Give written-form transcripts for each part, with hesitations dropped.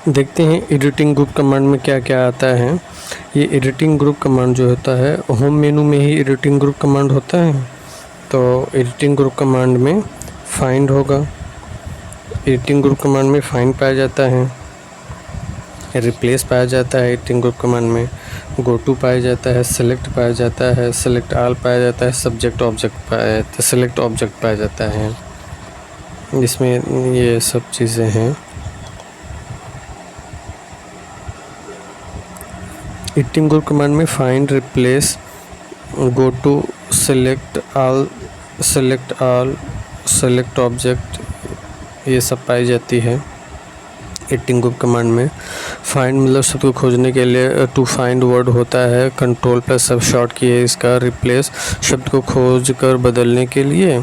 देखते हैं editing group command में क्या क्या आता है। ये एडिटिंग ग्रुप कमांड जो होता है होम मेनू में ही एडिटिंग ग्रुप कमांड होता है। तो एडिटिंग ग्रुप कमांड में फाइंड होगा, एडिटिंग ग्रुप कमांड में फाइंड पाया जाता है, रिप्लेस पाया जाता है, एडिटिंग ग्रुप कमांड में गो टू पाया जाता है, सेलेक्ट पाया जाता है, सेलेक्ट ऑल पाया जाता है, सब्जेक्ट ऑब्जेक्ट पाया जाता है, सेलेक्ट ऑब्जेक्ट पाया जाता है। इसमें ये सब चीज़ें हैं। एडिटिंग ग्रुप कमांड में find, replace, go to, select all, select object, ये सब पाई जाती है एडिटिंग ग्रुप कमांड में। फाइंड मतलब शब्द को खोजने के लिए टू फाइंड वर्ड होता है, कंट्रोल प्लस सब शॉर्ट की है इसका। रिप्लेस शब्द को खोज कर बदलने के लिए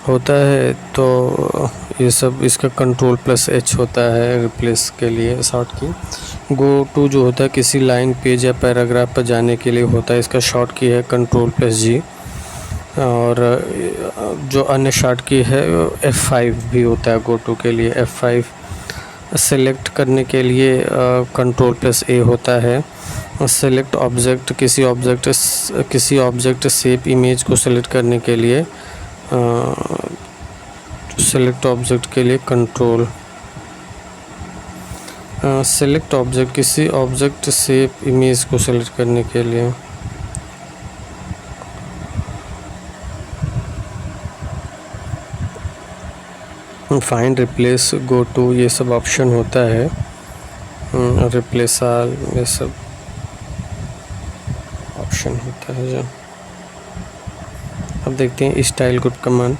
होता है, तो ये सब इसका कंट्रोल प्लस एच होता है रिप्लेस के लिए शॉर्ट की। गो टू जो होता है किसी लाइन, पेज या पैराग्राफ पर जाने के लिए होता है, इसका शॉर्ट की है कंट्रोल प्लस जी। और जो अन्य शॉर्ट की है F5 भी होता है गो टू के लिए। F5 सेलेक्ट करने के लिए कंट्रोल प्लस ए होता है। सेलेक्ट ऑब्जेक्ट, किसी ऑब्जेक्ट शेप इमेज को सेलेक्ट करने के लिए सेलेक्ट ऑब्जेक्ट के लिए कंट्रोल। सेलेक्ट ऑब्जेक्ट, किसी ऑब्जेक्ट शेप इमेज को सेलेक्ट करने के लिए फाइंड, रिप्लेस, गो टू, ये सब ऑप्शन होता है। रिप्लेस ऑल, ये सब ऑप्शन होता है जो। अब देखते हैं style group command.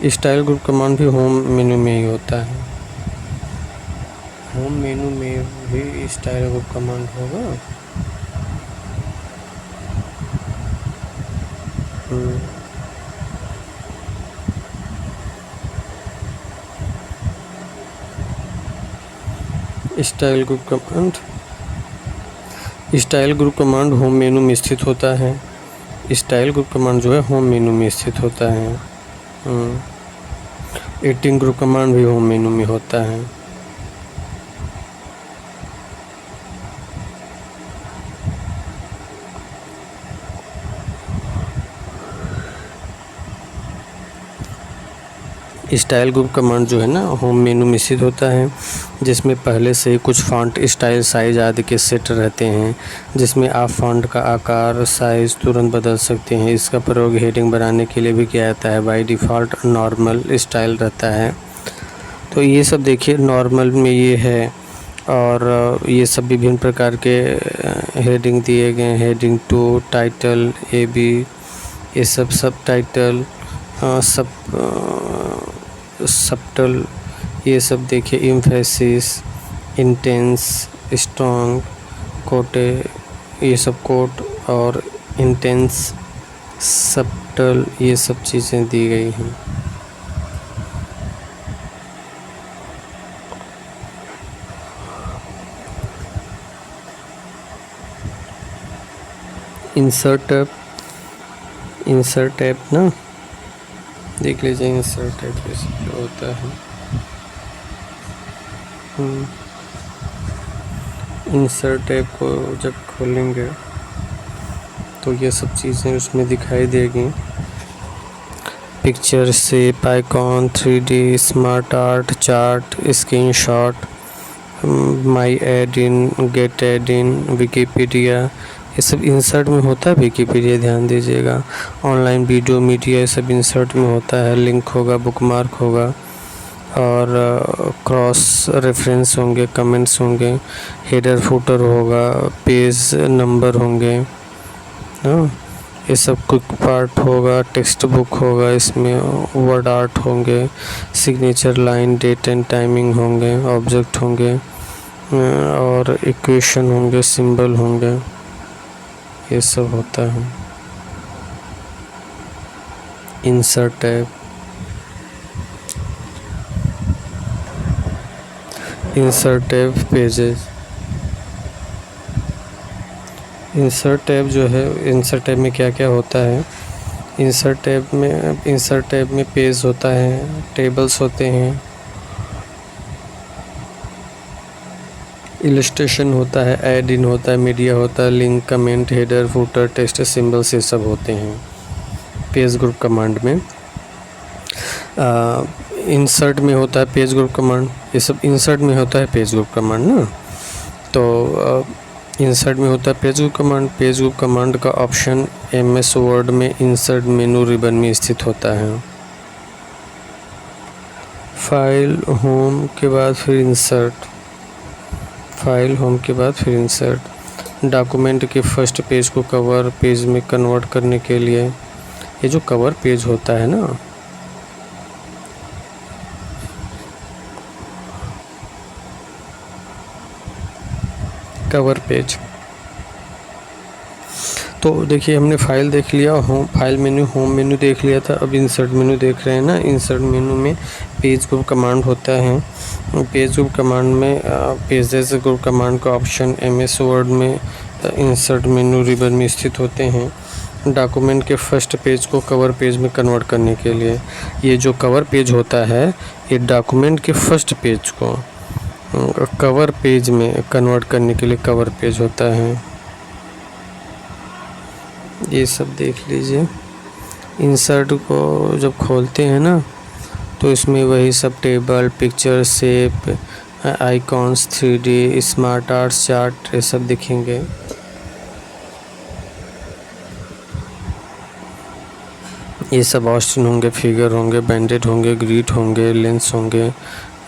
Style group command भी होम मेनू में ही होता है। होम मेनू में भी स्टाइल ग्रुप कमांड होगा। स्टाइल ग्रुप कमांड होम मेनू में स्थित होता है। स्टाइल ग्रुप कमांड जो है होम मेनू में स्थित होता है। एडिटिंग ग्रुप कमांड भी होम मेनू में होता है। स्टाइल ग्रुप कमांड जो है ना होम मेनू में स्थित होता है, जिसमें पहले से ही कुछ फ़ॉन्ट, स्टाइल, साइज आदि के सेट रहते हैं, जिसमें आप फ़ॉन्ट का आकार, साइज़ तुरंत बदल सकते हैं। इसका प्रयोग हेडिंग बनाने के लिए भी किया जाता है। बाय डिफ़ॉल्ट नॉर्मल स्टाइल रहता है। तो ये सब देखिए नॉर्मल में ये है, और ये सब विभिन्न प्रकार के हेडिंग दिए गए हैं। हेडिंग टू, टाइटल, AB, ये सब टाइटल, सबटल, ये सब देखिए। एम्फेसिस, इंटेंस, स्ट्रॉन्ग, कोटे, ये सब कोट और इंटेंस, सबटल, ये सब चीज़ें दी गई हैं। इंसर्ट टैब ना देख लीजिए। इंसर्ट टैब क्या होता है। इंसर्ट टैब को जब खोलेंगे तो ये सब चीज़ें उसमें दिखाई देगी। Picture, shape, icon, 3D, smart art, chart, screenshot, my add in, get add in, Wikipedia, ये सब इंसर्ट में होता है। विकीपीडिया ध्यान दीजिएगा। ऑनलाइन वीडियो, मीडिया, ये सब इंसर्ट में होता है। लिंक होगा, बुकमार्क होगा, और क्रॉस रेफरेंस होंगे, कमेंट्स होंगे, हेडर फुटर होगा, पेज नंबर होंगे। हाँ, ये सब क्विक पार्ट होगा, टेक्स्ट बुक होगा, इसमें वर्ड आर्ट होंगे, signature line, date and timing होंगे, ऑब्जेक्ट होंगे, और इक्वेशन होंगे, सिंबल होंगे, ये सब होता है insert tab. Insert tab pages. Insert tab जो है, इंसर्ट टैब में क्या क्या होता है। इंसर्ट टैब में पेज होता है, टेबल्स होते हैं, इलस्ट्रेशन होता है, ऐड इन होता है, मीडिया होता है, link, comment, header, footer, text, symbols, ये सब होते हैं पेज ग्रुप कमांड में। इंसर्ट में होता है पेज ग्रुप कमांड, ये सब इंसर्ट में होता है पेज ग्रुप कमांड ना। तो इंसर्ट में होता है page group command. Page group command का ऑप्शन MS वर्ड में इंसर्ट मेनू रिबन में स्थित होता है। फाइल होम के बाद फिर इंसर्ट, फाइल होम के बाद फिर इंसर्ट। डॉक्यूमेंट के फर्स्ट पेज को कवर पेज में कन्वर्ट करने के लिए, ये जो कवर पेज होता है ना, कवर पेज, तो देखिए हमने फाइल देख लिया, home file menu, home menu देख लिया था। अब इंसर्ट मेन्यू देख रहे हैं ना। इंसर्ट मेन्यू में पेज ग्रुप कमांड होता है। पेज ग्रुप कमांड में पेजेस ग्रुप कमांड का ऑप्शन MS वर्ड में इंसर्ट मेन्यू रिबन में स्थित होते हैं। डॉक्यूमेंट के फर्स्ट पेज को कवर पेज में कन्वर्ट करने के लिए, ये जो कवर पेज होता है ये डॉक्यूमेंट के फर्स्ट पेज को कवर पेज में कन्वर्ट करने के लिए कवर पेज होता है। ये सब देख लीजिए। इंसर्ट को जब खोलते हैं ना तो इसमें वही सब table, picture, shape, icons, 3D, smart arts, chart, ये सब दिखेंगे। ये सब ऑस्टिन होंगे, फिगर होंगे, बैंडेड होंगे, ग्रिड होंगे, लेंस होंगे,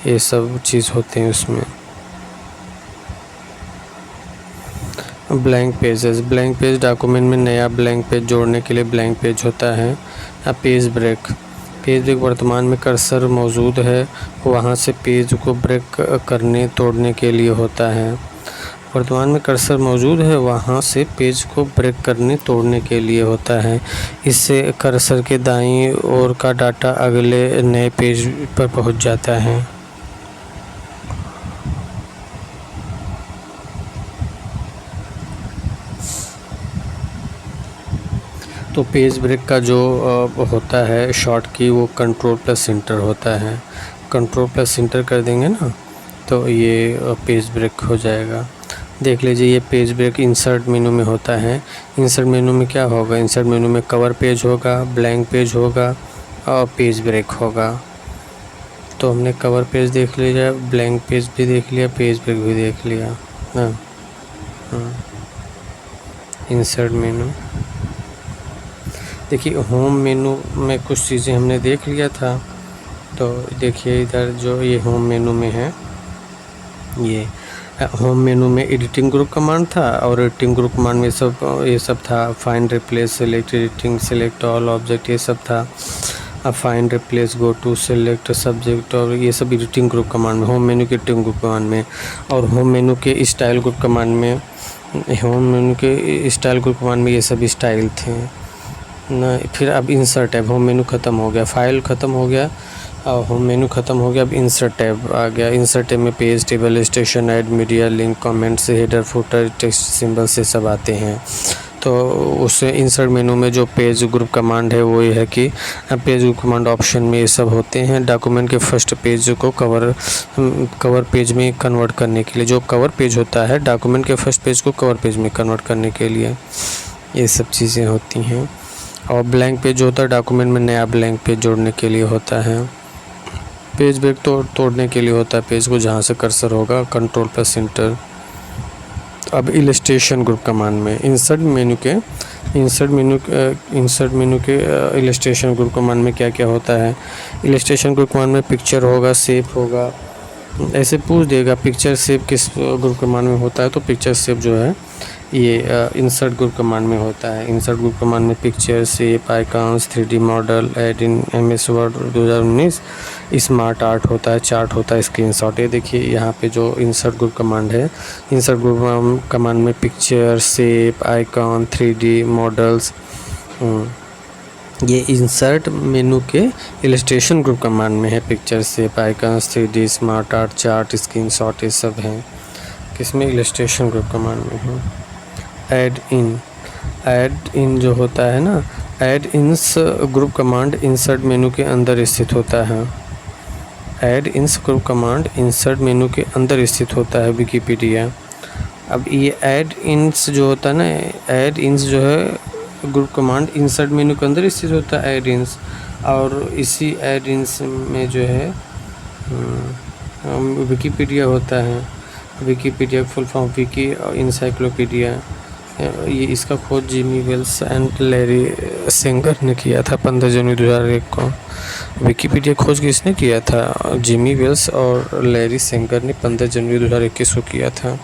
ये सब चीज़ होते हैं उसमें। Blank pages, blank page document में नया ब्लैंक पेज जोड़ने के लिए ब्लैंक पेज होता है। पेज ब्रेक, पेज ब्रेक वर्तमान में कर्सर मौजूद है वहाँ से पेज को ब्रेक करने तोड़ने के लिए होता है। वर्तमान में कर्सर मौजूद है वहाँ से पेज को ब्रेक करने तोड़ने के लिए होता है। इससे कर्सर के दाईं ओर का डाटा अगले नए पेज पर पहुँच जाता है। तो पेज ब्रेक का जो होता है शॉर्ट की, वो कंट्रोल+इंटर होता है। कंट्रोल+इंटर कर देंगे ना तो ये पेज ब्रेक हो जाएगा। देख लीजिए ये पेज ब्रेक इंसर्ट मेनू में होता है। इंसर्ट मेनू में क्या होगा? इंसर्ट मेनू में कवर पेज होगा, ब्लैंक पेज होगा और पेज ब्रेक होगा। तो हमने कवर पेज देख लिया, ब्लैंक पेज भी देख लिया, पेज ब्रेक भी देख लिया ना। इंसर्ट मेनू देखिए, होम मेनू में कुछ चीज़ें हमने देख लिया था। तो देखिए इधर जो ये होम मेनू में है, ये होम मेनू में एडिटिंग ग्रुप कमांड था और एडिटिंग ग्रुप कमांड में ये सब था। Find, replace, select, editing, select all object, ये सब था। अब find, replace, go to, select subject और ये सब एडिटिंग ग्रुप कमांड में, होम मेनू के एडिटिंग ग्रुप कमांड में। और होम मेनू के स्टाइल ग्रुप कमांड में, होम मेनू के स्टाइल ग्रुप कमांड में ये सब स्टाइल थे ना। फिर अब इंसर्ट टैब, होम मेनू ख़त्म हो गया, फाइल ख़त्म हो गया और होम मेनू ख़त्म हो गया। अब इंसर्ट टैब आ गया। इंसर्ट टैब में page, table, station, add, media, link, comments, header, footer, text, symbol से सब आते हैं। तो उससे इंसर्ट मेनू में जो पेज ग्रुप कमांड है वो ये है कि पेज ग्रुप कमांड ऑप्शन में ये सब होते हैं। डॉक्यूमेंट के फर्स्ट पेज को कवर पेज में कन्वर्ट करने के लिए, जो कवर पेज होता है डॉक्यूमेंट के फर्स्ट पेज को कवर पेज में कन्वर्ट करने के लिए ये सब चीज़ें होती हैं। और ब्लैंक पेज जो होता है डॉक्यूमेंट में नया ब्लैंक पेज जोड़ने के लिए होता है। पेज ब्रेक तोड़ने के लिए होता है, पेज को जहाँ से कर्सर होगा, कंट्रोल+इंटर। अब इलस्ट्रेशन ग्रुप कमांड में इंसर्ट मेनू के इलस्ट्रेशन ग्रुप कमांड में क्या क्या होता है? इलस्ट्रेशन ग्रुप कमांड में पिक्चर होगा, शेप होगा, ऐसे पूछ देगा पिक्चर शेप किस ग्रुप कमांड में होता है। तो पिक्चर शेप जो है ये इंसर्ट ग्रुप कमांड में होता है। इंसर्ट ग्रुप कमांड में picture, shape, icons, 3D model, add in MS word 2019, smart art होता है, चार्ट होता है, स्क्रीनशॉट। ये देखिए यहाँ पे जो इंसर्ट ग्रुप कमांड है, इंसर्ट ग्रुप कमांड में picture, shape, icon, 3D models, ये इंसर्ट मेनू के इलस्ट्रेशन ग्रुप कमांड में है। Picture, shape, icons, 3D, smart art, chart, screenshot, ये सब हैं किसमें? इलस्ट्रेशन ग्रुप कमांड में है। ऐड इन जो होता है ना, ऐड इन्स ग्रुप कमांड इंसर्ट मेनू के अंदर स्थित होता है। ऐड इंस ग्रुप कमांड इंसर्ट मेनू के अंदर स्थित होता है विकिपीडिया। अब ये ऐड इंस जो होता है ना, ऐड इंस जो है ग्रुप कमांड इंसर्ट मेनू के अंदर स्थित होता है ऐड इंस, और इसी ऐड इंस में जो है विकिपीडिया होता है। विकिपीडिया फुल फॉर्म विकी और इंसाइक्लोपीडिया। ये इसका खोज Jimmy Wales and Larry Sanger ने किया था 15 जनवरी 2001 को। विकिपीडिया खोज किसने किया था? जिमी वेल्स और लैरी सेंगर ने 15 जनवरी 2021 को किया था।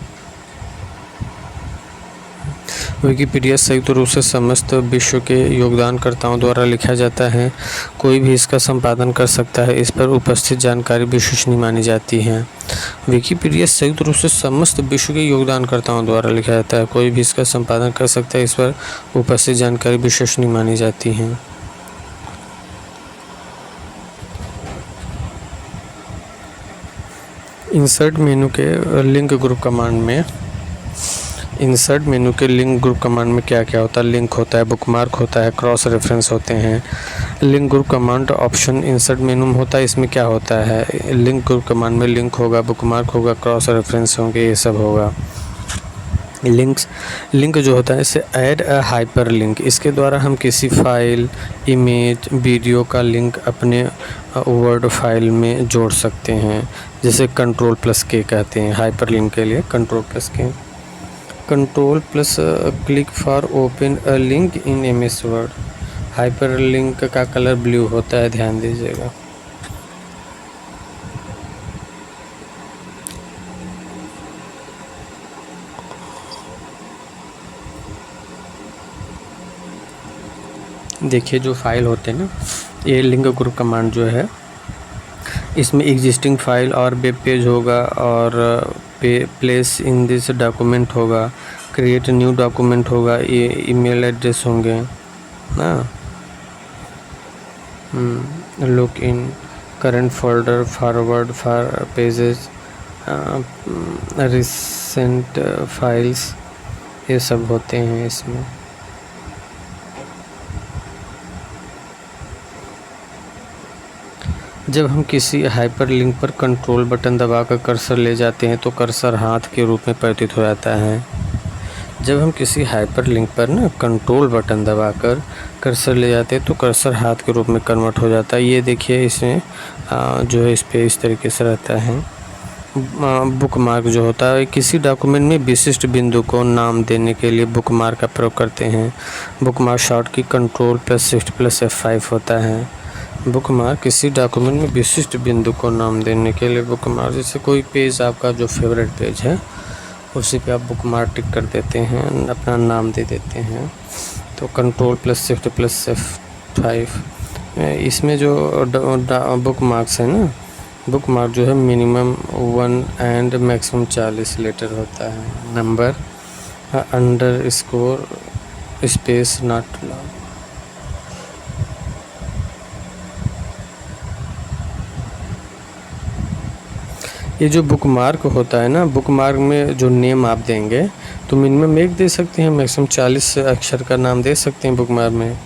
विकिपीडिया संयुक्त रूप से समस्त विश्व के योगदानकर्ताओं द्वारा लिखा जाता है। कोई भी इसका संपादन कर सकता है। इस पर उपस्थित जानकारी विश्वसनीय मानी जाती है। विकिपीडिया संयुक्त रूप से समस्त विश्व के योगदानकर्ताओं द्वारा लिखा जाता है। कोई भी इसका संपादन कर सकता है। इस पर उपस्थित जानकारी विश्वसनीय मानी जाती है। इंसर्ट मेनू के लिंक ग्रुप कमांड में इंसर्ट मेनू के लिंक ग्रुप कमांड में क्या क्या होता है? लिंक होता है, बुकमार्क होता है, क्रॉस रेफरेंस होते हैं। Link group command option insert menu में होता है। इसमें क्या होता है? लिंक ग्रुप कमांड में लिंक होगा, बुकमार्क होगा, क्रॉस रेफरेंस होंगे, ये सब होगा। लिंक जो होता है इसे ऐड अ हाइपर लिंक, इसके द्वारा हम किसी फाइल, इमेज, वीडियो का लिंक अपने वर्ड फाइल में जोड़ सकते हैं। जैसे Ctrl+K कहते हैं हाइपर लिंक के लिए, Ctrl+K। Ctrl+ click for open a link in MS word. Hyper link का कलर ब्लू होता है, ध्यान दीजिएगा। देखिए जो फाइल होते हैं ना, ये लिंक ग्रुप कमांड जो है इसमें एग्जिस्टिंग फाइल और वेब पेज होगा, और प्लेस इन दिस डॉक्यूमेंट होगा, क्रिएट न्यू डॉक्यूमेंट होगा, ये ईमेल एड्रेस होंगे ना, look in current folder, forward for pages, recent files, ये सब होते हैं इसमें। जब हम किसी हाइपर लिंक पर कंट्रोल बटन दबाकर कर्सर ले जाते हैं तो कर्सर हाथ के रूप में प्रतीत हो जाता है। जब हम किसी हाइपर लिंक पर ना कंट्रोल बटन दबाकर कर्सर ले जाते हैं तो कर्सर हाथ के रूप में कन्वर्ट हो जाता है। ये देखिए इसमें जो है इस पे इस तरीके से रहता है। बुकमार्क जो होता है किसी डॉक्यूमेंट में विशिष्ट बिंदु को नाम देने के लिए बुकमार्क का प्रयोग करते हैं। बुकमार्क शॉर्ट की Ctrl+Shift+F5 होता है। बुकमार्क किसी डॉक्यूमेंट में विशिष्ट बिंदु को नाम देने के लिए बुकमार्क, जैसे कोई पेज आपका जो फेवरेट पेज है उसी पे आप बुकमार्क टिक कर देते हैं, अपना नाम दे देते हैं। तो Ctrl+Shift+F5। इसमें जो बुकमार्क्स है ना, बुकमार्क जो है मिनिमम 1 एंड मैक्सिमम 40 लेटर होता है। Number, underscore, space, not allowed. ये जो बुकमार्क होता है ना, बुकमार्क में जो नेम आप देंगे तो मिनिमम 1 दे सकते हैं, मैक्सिमम 40 अक्षर का नाम दे सकते हैं बुकमार्क में।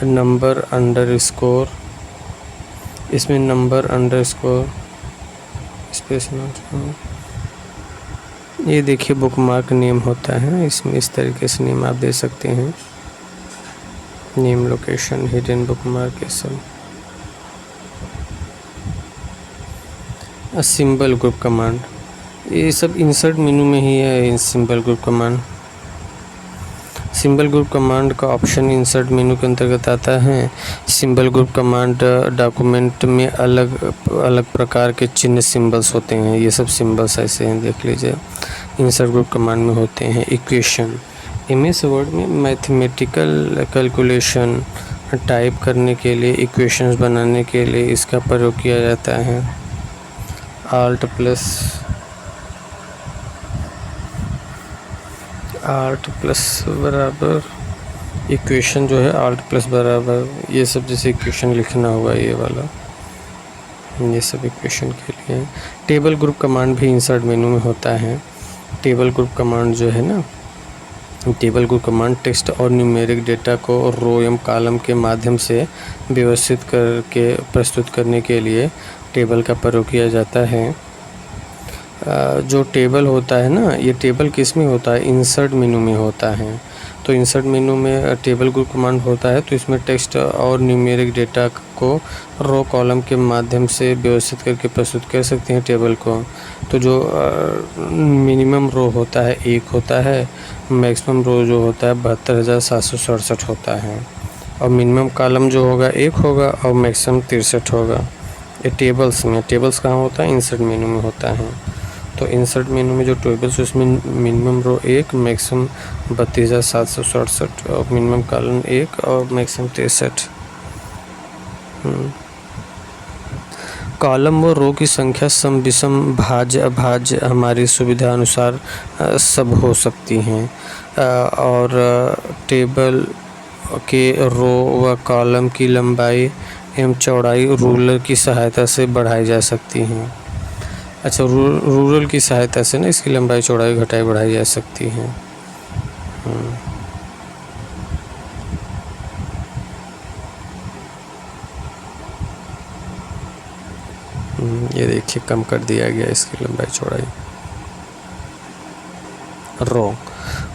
नंबर, अंडरस्कोर, इसमें नंबर, अंडरस्कोर, स्पेस, ये देखिए बुकमार्क नेम होता है। इसमें इस तरीके से नेम आप दे सकते हैं। नेम, लोकेशन, हिडन बुकमार्क, ये सब। सिंबल ग्रुप कमांड, ये सब इंसर्ट मेनू में ही है। Symbol group command, symbol group command का ऑप्शन इंसर्ट मेनू के अंतर्गत आता है। सिंबल ग्रुप कमांड डॉक्यूमेंट में अलग अलग प्रकार के चिन्ह सिंबल्स होते हैं। ये सब सिंबल्स ऐसे हैं, देख लीजिए, इंसर्ट ग्रुप कमांड में होते हैं। इक्वेशन, MS वर्ड में मैथमेटिकल कैलकुलेशन टाइप करने के लिए, इक्वेशंस बनाने के लिए इसका प्रयोग किया जाता है। Alt+ बराबर इक्वेशन जो है, Alt+ बराबर ये सब, जैसे इक्वेशन लिखना होगा ये वाला, ये सब इक्वेशन के लिए। टेबल ग्रुप कमांड भी इंसर्ट मेनू में होता है। टेबल ग्रुप कमांड जो है ना, टेबल ग्रुप कमांड टेक्स्ट और न्यूमेरिक डेटा को रो एवं कॉलम के माध्यम से व्यवस्थित करके प्रस्तुत करने के लिए टेबल का प्रयोग किया जाता है। जो टेबल होता है ना, ये टेबल किस में होता है, इंसर्ट मेनू में होता है। तो इंसर्ट मेनू में टेबल ग्रुप कमांड होता है, तो इसमें टेक्स्ट और न्यूमेरिक डेटा को रो कॉलम के माध्यम से व्यवस्थित करके प्रस्तुत कर सकते हैं टेबल को। तो जो मिनिमम रो होता है 1 होता है, मैक्सिमम रो जो होता है 72,767 होता है, और मिनिमम कॉलम जो होगा 1 होगा और मैक्सिमम 63 होगा। ये टेबल्स में, टेबल्स कहाँ होता है, इंसर्ट मेनू में होता है। तो इंसर्ट मेनू में जो टेबल्स उसमें मिनिमम रो 1, मैक्सिमम 32,767 और मिनिमम कॉलम 1 और मैक्सिमम 63। कॉलम व रो की संख्या सम विषम भाज्य अभाज्य हमारी सुविधा अनुसार सब हो सकती हैं, और टेबल के रो व कॉलम की लंबाई एवं चौड़ाई रूलर की सहायता से बढ़ाई जा सकती हैं। अच्छा, रूलर की सहायता से ना इसकी लंबाई चौड़ाई घटाई बढ़ाई जा सकती है। ये देखिए कम कर दिया गया इसकी लंबाई चौड़ाई।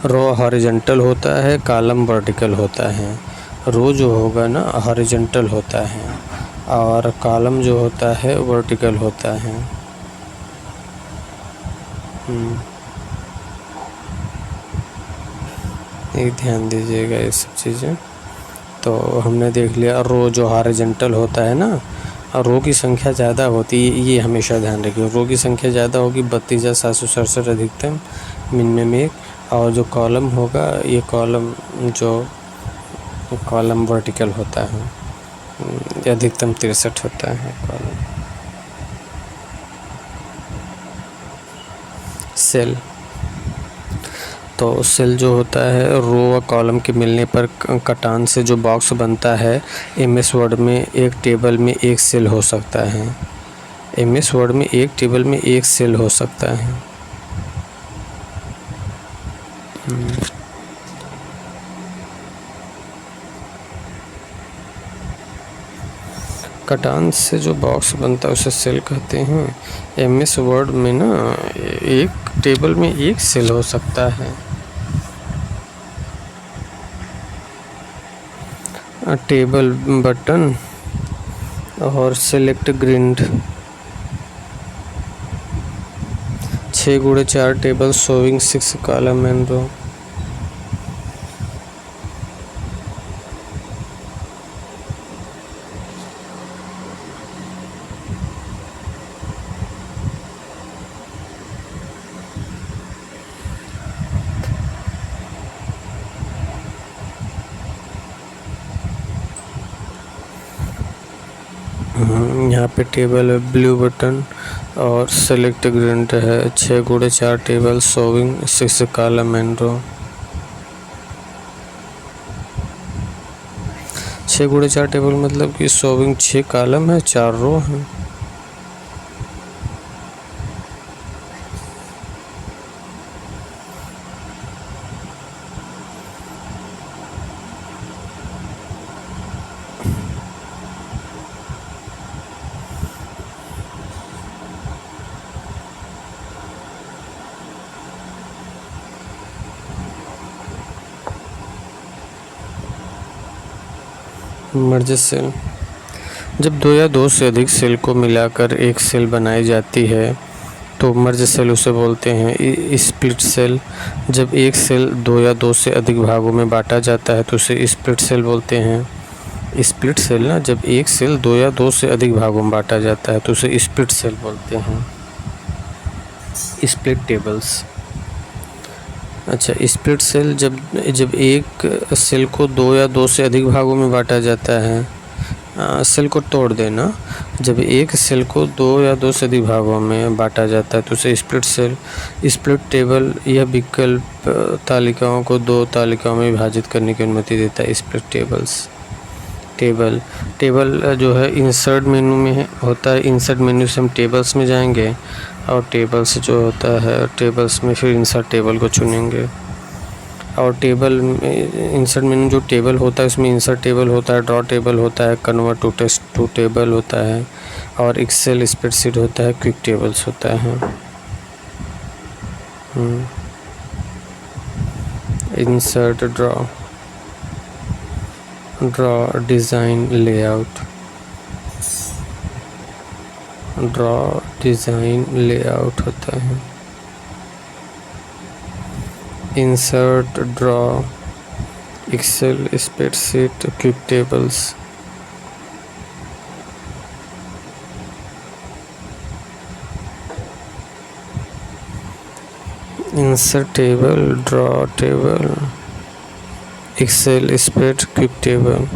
रो हॉरिजॉन्टल होता है, कॉलम वर्टिकल होता है। रो जो होगा ना हॉरिजॉन्टल होता है और कॉलम जो होता है वर्टिकल होता है। एक ध्यान दीजिएगा ये सब चीज़ें। तो हमने देख लिया रो जो हॉरिजॉन्टल होता है ना, और रो की संख्या ज़्यादा होती है, ये हमेशा ध्यान रखिए। रो की संख्या ज़्यादा होगी 32,767 अधिकतम, मिनिमम 1, और जो कॉलम होगा ये कॉलम वर्टिकल होता है, अधिकतम 63 होता है कॉलम। सेल, तो सेल जो होता है रो व कॉलम के मिलने पर कटान से जो बॉक्स बनता है, एमएस वर्ड में एक टेबल में एक सेल हो सकता है। एमएस वर्ड में एक टेबल में एक सेल हो सकता है। कटान से जो बॉक्स बनता है उसे सेल कहते हैं। एमएस वर्ड में ना एक टेबल में एक सेल हो सकता है। टेबल बटन और select grid, 6x4 table showing 6 column and row. यहाँ पे टेबल है ब्लू बटन और सेलेक्ट ग्रिड है, 6x4 table showing 6 column and row. 6x4 table मतलब कि शोविंग 6 कॉलम है, 4 रो हैं। मर्ज सेल, जब 2 या 2 से अधिक सेल को मिलाकर एक सेल बनाई जाती है तो मर्ज सेल उसे बोलते हैं। स्प्लिट सेल, जब एक सेल 2 या 2 से अधिक भागों में बांटा जाता है तो उसे स्प्लिट सेल बोलते हैं। स्प्लिट सेल ना, जब एक सेल 2 या 2 से अधिक भागों में बांटा जाता है तो उसे स्प्लिट सेल बोलते हैं। स्प्लिट टेबल्स, अच्छा स्प्लिट सेल, जब एक सेल को 2 या 2 से अधिक भागों में बांटा जाता है, सेल को तोड़ देना, जब एक सेल को 2 या 2 से अधिक भागों में बांटा जाता है तो उसे स्प्लिट सेल। स्प्लिट टेबल यह विकल्प तालिकाओं को 2 तालिकाओं में विभाजित करने की अनुमति देता है। स्प्लिट टेबल्स, टेबल जो है इंसर्ट मेनू में होता है। इंसर्ट मेनू से हम टेबल्स में जाएंगे और टेबल्स जो होता है टेबल्स में फिर इंसर्ट टेबल को चुनेंगे। और टेबल में इंसर्ट मेनू जो टेबल होता है उसमें इंसर्ट टेबल होता है, ड्रॉ टेबल होता है, convert to text to table होता है, और एक्सेल स्प्रेडशीट होता है, क्विक टेबल्स होता है। Insert, draw, design, layout, draw, design, layout होता है। Insert, draw, Excel spreadsheet, quick tables. Insert table, draw table, Excel spread, quick table.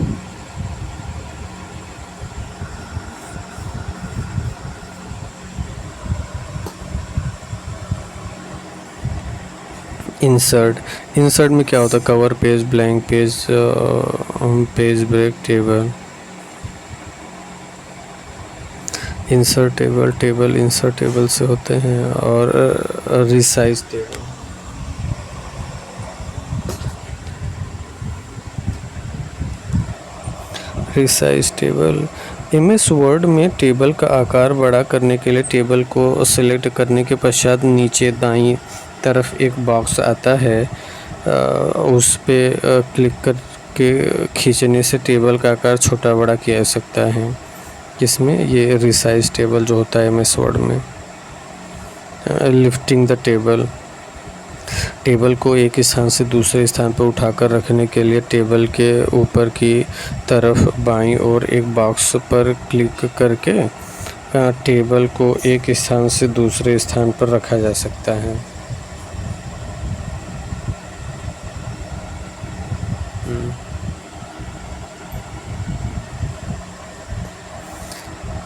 Insert में क्या होता है? Cover page, blank page, page break table. Insert table insert table से होते हैं। और रिसाइज टेबल, MS वर्ड में टेबल का आकार बड़ा करने के लिए टेबल को सिलेक्ट करने के पश्चात नीचे दाईं तरफ एक बॉक्स आता है, उस पे क्लिक करके खींचने से टेबल का आकार छोटा बड़ा किया जा सकता है। जिसमें ये रिसाइज टेबल जो होता है MS वर्ड में। लिफ्टिंग द टेबल को एक स्थान से दूसरे स्थान पर उठाकर रखने के लिए टेबल के ऊपर की तरफ बाईं ओर एक बॉक्स पर क्लिक करके टेबल को एक स्थान से दूसरे स्थान पर रखा जा सकता है।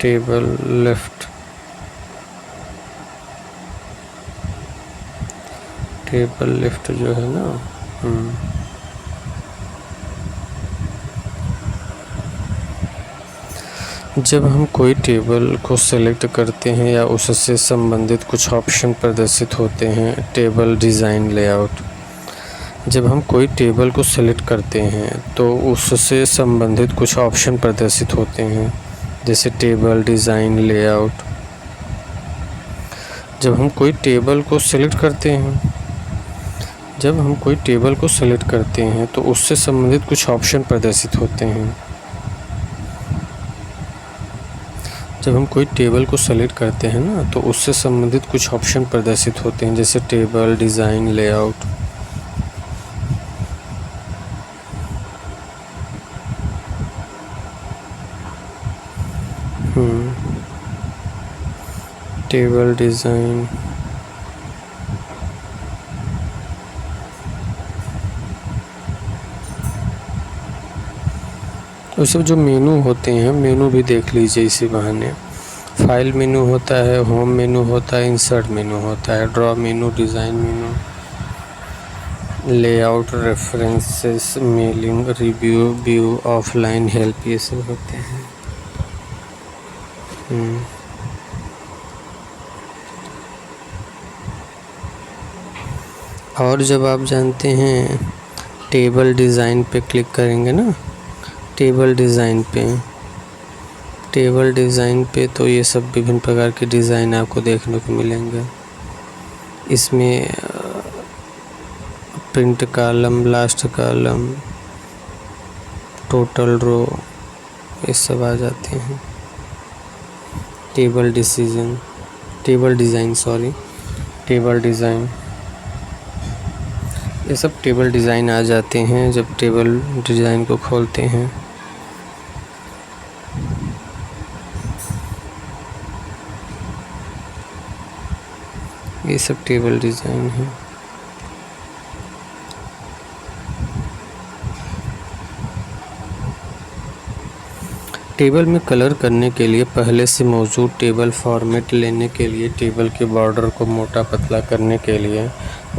टेबल लिफ्ट, जो है ना, जब हम कोई टेबल को सेलेक्ट करते हैं या उससे संबंधित कुछ ऑप्शन प्रदर्शित होते हैं। Table design, layout. जब हम कोई टेबल को सेलेक्ट करते हैं तो उससे संबंधित कुछ ऑप्शन प्रदर्शित होते हैं, जैसे टेबल डिज़ाइन, लेआउट। जब हम कोई टेबल को सेलेक्ट करते हैं तो उससे संबंधित कुछ ऑप्शन प्रदर्शित होते हैं। जब हम कोई टेबल को सेलेक्ट करते हैं ना, तो उससे संबंधित कुछ ऑप्शन प्रदर्शित होते हैं, जैसे table design, layout. Table design, और सब जो मेनू होते हैं, मेनू भी देख लीजिए इसी बहाने। फाइल मेनू होता है, होम मेनू होता है, इंसर्ट मेनू होता है, ड्रॉ मेनू, डिज़ाइन मेनू, layout, references, mailing, review, view, offline, help, ये सब होते हैं। और जब आप जानते हैं टेबल डिज़ाइन पे क्लिक करेंगे ना, टेबल डिज़ाइन पे तो ये सब विभिन्न प्रकार के डिज़ाइन आपको देखने को मिलेंगे। इसमें print column, last column, total row, ये सब आ जाते हैं। टेबल डिज़ाइन, ये सब टेबल डिज़ाइन आ जाते हैं जब टेबल डिज़ाइन को खोलते हैं। ये सब टेबल डिज़ाइन है। टेबल में कलर करने के लिए पहले से मौजूद टेबल फॉर्मेट लेने के लिए, टेबल के बॉर्डर को मोटा पतला करने के लिए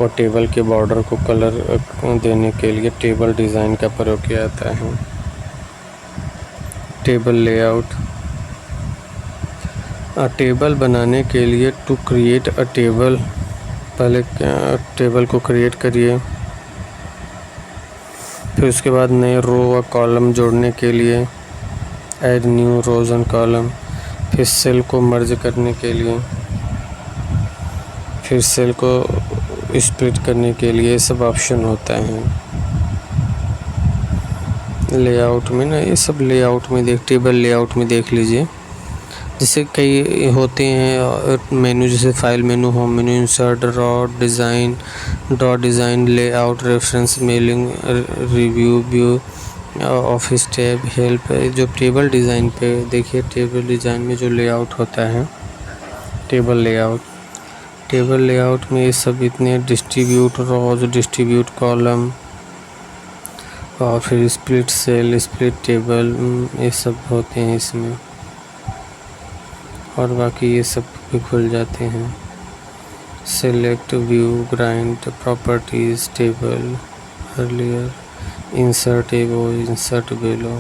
और टेबल के बॉर्डर को कलर देने के लिए टेबल डिज़ाइन का प्रयोग किया जाता है। टेबल लेआउट, टेबल बनाने के लिए टू क्रिएट अ टेबल, पहले टेबल को क्रिएट करिए। फिर उसके बाद नए रो व कॉलम जोड़ने के लिए add new rows and column, फिर सेल को मर्ज करने के लिए, फिर सेल को स्प्लिट करने के लिए सब ऑप्शन होता है लेआउट में ना। ये सब लेआउट में टेबल लेआउट में देख लीजिए। जैसे कई होते हैं मेनू, जैसे फाइल मेनू, होम मेनू, insert, draw design, layout, reference, mailing, review, view, office tab, help. जो टेबल डिज़ाइन पे देखिए, टेबल डिज़ाइन में जो लेआउट होता है टेबल लेआउट में ये सब इतने डिस्ट्रीब्यूट रोज, डिस्ट्रीब्यूट कॉलम, और फिर स्प्लिट सेल, स्प्लिट टेबल, ये सब होते हैं इसमें। और बाकी ये सब भी खुल जाते हैं। Select, view, grind, properties, table, earlier, insert above, insert below.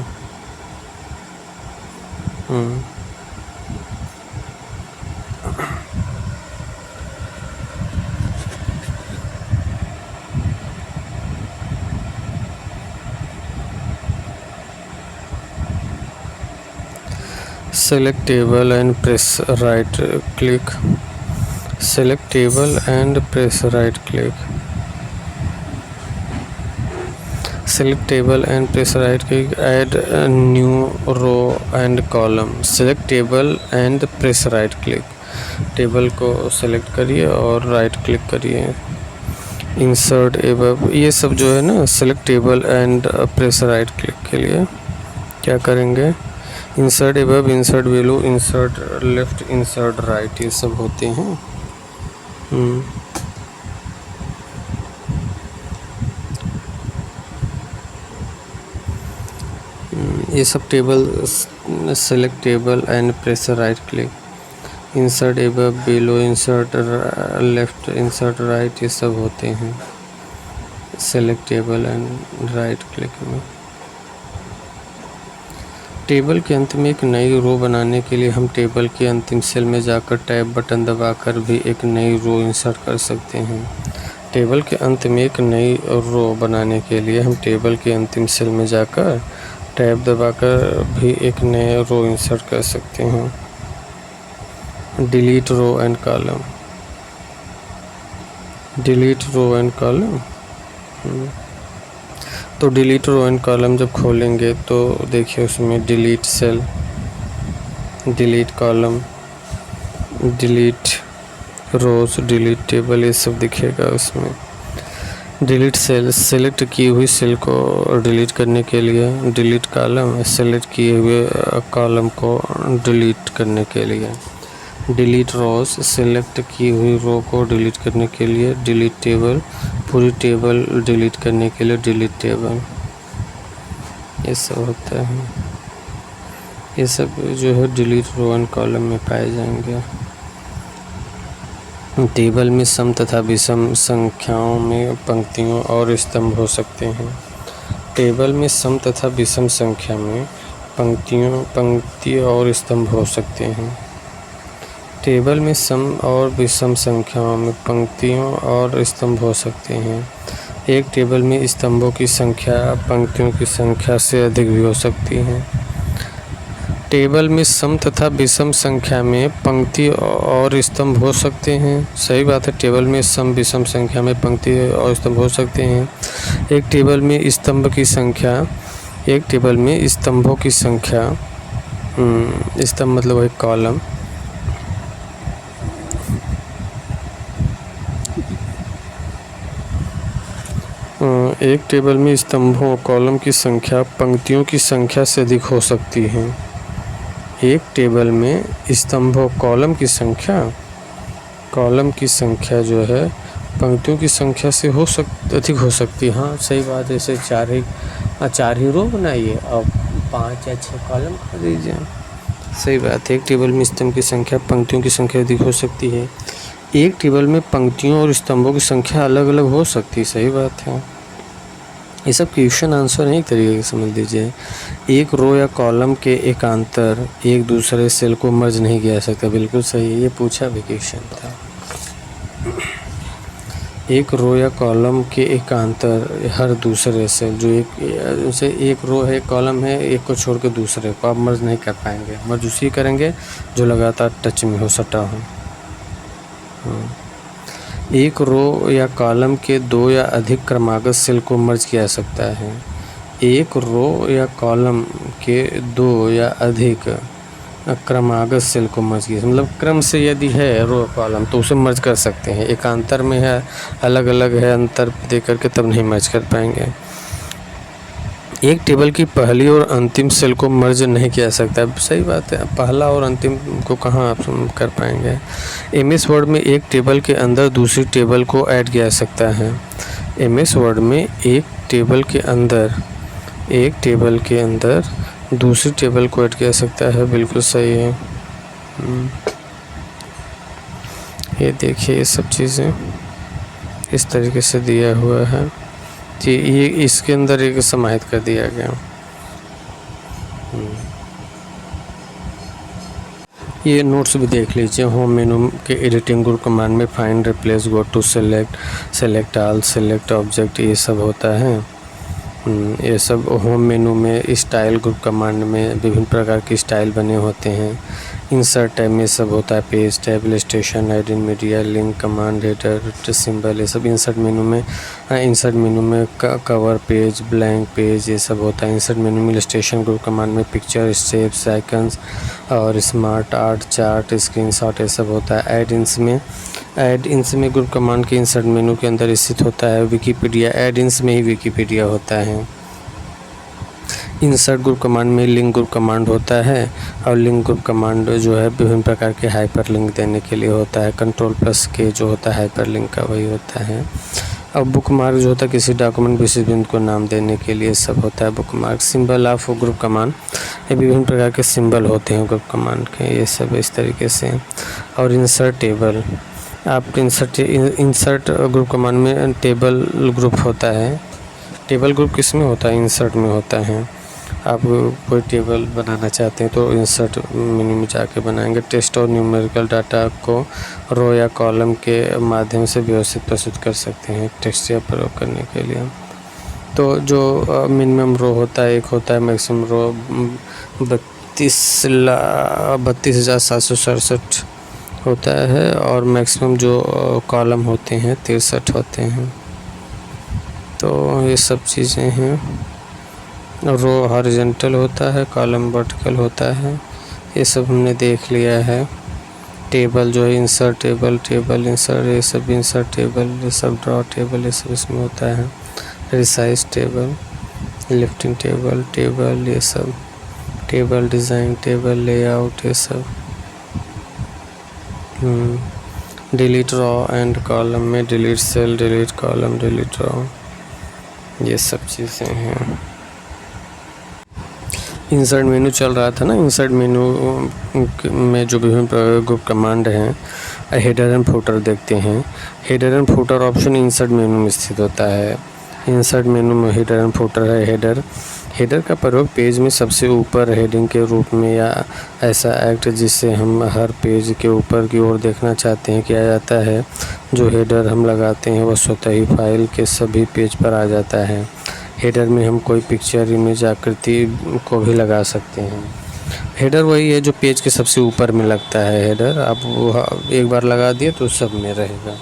Select table and press right click. Select table and press right click. Select table and press right click. Add a new row and column. Select table and press right click. Table को select करिए और right click करिए। Insert above, ये सब जो है ना, select table and press right click के लिए क्या करेंगे, insert above, insert below, insert left, insert right, ये सब होते हैं। ये सब table, select table and press right click, insert above, below, insert left, insert right, ये सब होते हैं select table and right click में। टेबल के अंत में एक नई रो बनाने के लिए हम टेबल के अंतिम सेल में जाकर टैब बटन दबाकर भी एक नई रो इंसर्ट कर सकते हैं। टेबल के अंत में एक नई रो बनाने के लिए हम टेबल के अंतिम सेल में जाकर टैब दबाकर भी एक नए रो इंसर्ट कर सकते हैं। Delete row and column, delete row and column. तो डिलीट रो एंड कॉलम जब खोलेंगे तो देखिए उसमें delete cell, delete column, delete rows, delete table, ये सब दिखेगा उसमें। डिलीट सेल, सेलेक्ट की हुई सेल को डिलीट करने के लिए, डिलीट कॉलम, सेलेक्ट किए हुए कॉलम को डिलीट करने के लिए। डिलीट रोज, सेलेक्ट की हुई रो को डिलीट करने के लिए। डिलीट टेबल, पूरी टेबल डिलीट करने के लिए डिलीट टेबल, ये सब होता है। ये सब जो है डिलीट रो एंड कॉलम में पाए जाएंगे। टेबल में सम तथा विषम संख्याओं में पंक्तियों और स्तंभ हो सकते हैं। टेबल में सम तथा विषम संख्या में पंक्ति और स्तंभ हो सकते हैं। टेबल में सम और विषम संख्याओं में पंक्तियों और स्तंभ हो सकते हैं। एक टेबल में स्तंभों की संख्या पंक्तियों की संख्या से अधिक भी हो सकती है। टेबल में सम तथा विषम संख्या में पंक्ति और स्तंभ हो सकते हैं। सही बात है, टेबल में सम विषम संख्या में पंक्ति और स्तंभ हो सकते हैं। एक टेबल में स्तंभ की संख्या, एक टेबल में स्तंभों की संख्या, स्तंभ मतलब एक कॉलम, एक टेबल में स्तंभों कॉलम की संख्या पंक्तियों की संख्या से अधिक हो सकती है। एक टेबल में स्तंभों कॉलम की संख्या जो है पंक्तियों की संख्या से अधिक हो सकती है। हाँ सही बात है। जैसे चार ही रो बनाइए और 5 या 6 कॉलम कर दीजिए। सही बात है। एक टेबल में स्तंभ की संख्या पंक्तियों की संख्या अधिक हो सकती है। एक टेबल में पंक्तियों और स्तंभों की संख्या अलग अलग हो सकती है। सही बात है। ये सब क्वेश्चन आंसर है, एक तरीके से समझ लीजिए। एक रो या कॉलम के एकांतर एक दूसरे सेल को मर्ज नहीं किया जा सकता। बिल्कुल सही है, ये पूछा भी क्वेश्चन था। एक रो या कॉलम के एकांतर हर दूसरे से, जो एक जैसे एक रो है, एक कॉलम है, एक को छोड़ के दूसरे को आप मर्ज नहीं कर पाएंगे। मर्ज उसी करेंगे जो लगातार टच में हो, सटा हो। एक रो या कॉलम के दो या अधिक क्रमागत सेल को मर्ज किया जा सकता है। एक रो या कॉलम के दो या अधिक क्रमागत सेल को मर्ज किया, मतलब क्रम से यदि है रो कॉलम तो उसे मर्ज कर सकते हैं। एकांतर में है, अलग अलग है, अंतर दे करके तब नहीं मर्ज कर पाएंगे। एक टेबल की पहली और अंतिम सेल को मर्ज नहीं किया जा सकता। सही बात है, पहला और अंतिम को कहाँ आप कर पाएंगे। एमएस वर्ड में एक टेबल के अंदर दूसरी टेबल को ऐड किया जा सकता है। एमएस वर्ड में एक टेबल के अंदर दूसरी टेबल को ऐड किया जा सकता है, बिल्कुल सही है। ये देखिए, ये सब चीज़ें इस तरीके से दिया हुआ है कि ये इसके अंदर एक समाहित कर दिया गया। ये नोट्स भी देख लीजिए। होम मेनू के एडिटिंग ग्रुप कमांड में find, replace, go to, select all, select object, ये सब होता है। ये सब होम मेनू में। स्टाइल ग्रुप कमांड में विभिन्न प्रकार के स्टाइल बने होते हैं। इंसर्ट टैब में सब होता है, page tab, illustration, add in media, link, command, header, symbol, ये सब इंसर्ट मेनू में। इंसर्ट मेनू में कवर पेज, ब्लैंक पेज, ये सब होता है इंसर्ट मेनू में। इलस्ट्रेशन ग्रुप कमांड में पिक्चर, स्टेप्स, आइकन्स और स्मार्ट आर्ट, चार्ट, स्क्रीनशॉट, ये सब होता है। ऐड इंस में ग्रुप कमांड के इंसर्ट मेनू के अंदर स्थित होता है। विकिपीडिया, ऐड इंस में ही विकिपीडिया होता है। इंसर्ट ग्रुप कमांड में लिंक ग्रुप कमांड होता है, और लिंक ग्रुप कमांड जो है विभिन्न प्रकार के हाइपर लिंक देने के लिए होता है। कंट्रोल+K जो होता है हाइपर लिंक का, वही होता है। और बुकमार्क जो होता है किसी डॉक्यूमेंट विशेष बिंदु को नाम देने के लिए सब होता है bookmark. Symbol of group command, ये विभिन्न प्रकार के सिंबल होते हैं ग्रुप कमांड के, ये सब इस तरीके से। और इंसर्ट टेबल, आप इंसर्ट ग्रुप कमांड में टेबल ग्रुप होता है। टेबल ग्रुप किस में होता है? इंसर्ट में होता है। आप कोई टेबल बनाना चाहते हैं तो इंसर्ट मेन्यू में जाके बनाएंगे। टेक्स्ट और न्यूमेरिकल डाटा को रो या कॉलम के माध्यम से व्यवस्थित प्रस्तुत कर सकते हैं टेक्स्ट या प्रयोग करने के लिए। तो जो मिनिमम रो होता है, एक होता है मैक्सिमम रो 32,767 होता है, और मैक्सिमम जो कॉलम होते हैं 63 होते हैं। तो ये सब चीज़ें हैं। रो हॉरिजॉन्टल होता है, कॉलम वर्टिकल होता है, ये सब हमने देख लिया है। टेबल जो है इंसर्ट टेबल, इंसर्ट, ये सब इंसर्ट टेबल, ये सब ड्रॉ टेबल, ये सब इसमें होता है। रिसाइज टेबल, लिफ्टिंग टेबल, ये सब टेबल डिज़ाइन, टेबल लेआउट, ये सब। डिलीट रॉ एंड कॉलम में delete cell, delete column, delete row, ये सब चीज़ें हैं। इंसर्ट मेनू चल रहा था ना, इंसर्ट मेनू में जो विभिन्न ग्रुप कमांड हैं, हेडर एंड फुटर देखते हैं। Header and footer option insert menu में स्थित होता है। इंसर्ट मेनू में हेडर एंड फुटर है। हेडर का प्रयोग पेज में सबसे ऊपर हेडिंग के रूप में या ऐसा एक्ट जिससे हम हर पेज के ऊपर की ओर देखना चाहते हैं किया जाता है। जो हेडर हम लगाते हैं वह स्वतः ही फाइल के सभी पेज पर आ जाता है। हेडर में हम कोई पिक्चर, इमेज, आकृति को भी लगा सकते हैं। हेडर वही है जो पेज के सबसे ऊपर में लगता है। हेडर आप वो एक बार लगा दिए तो सब में रहेगा।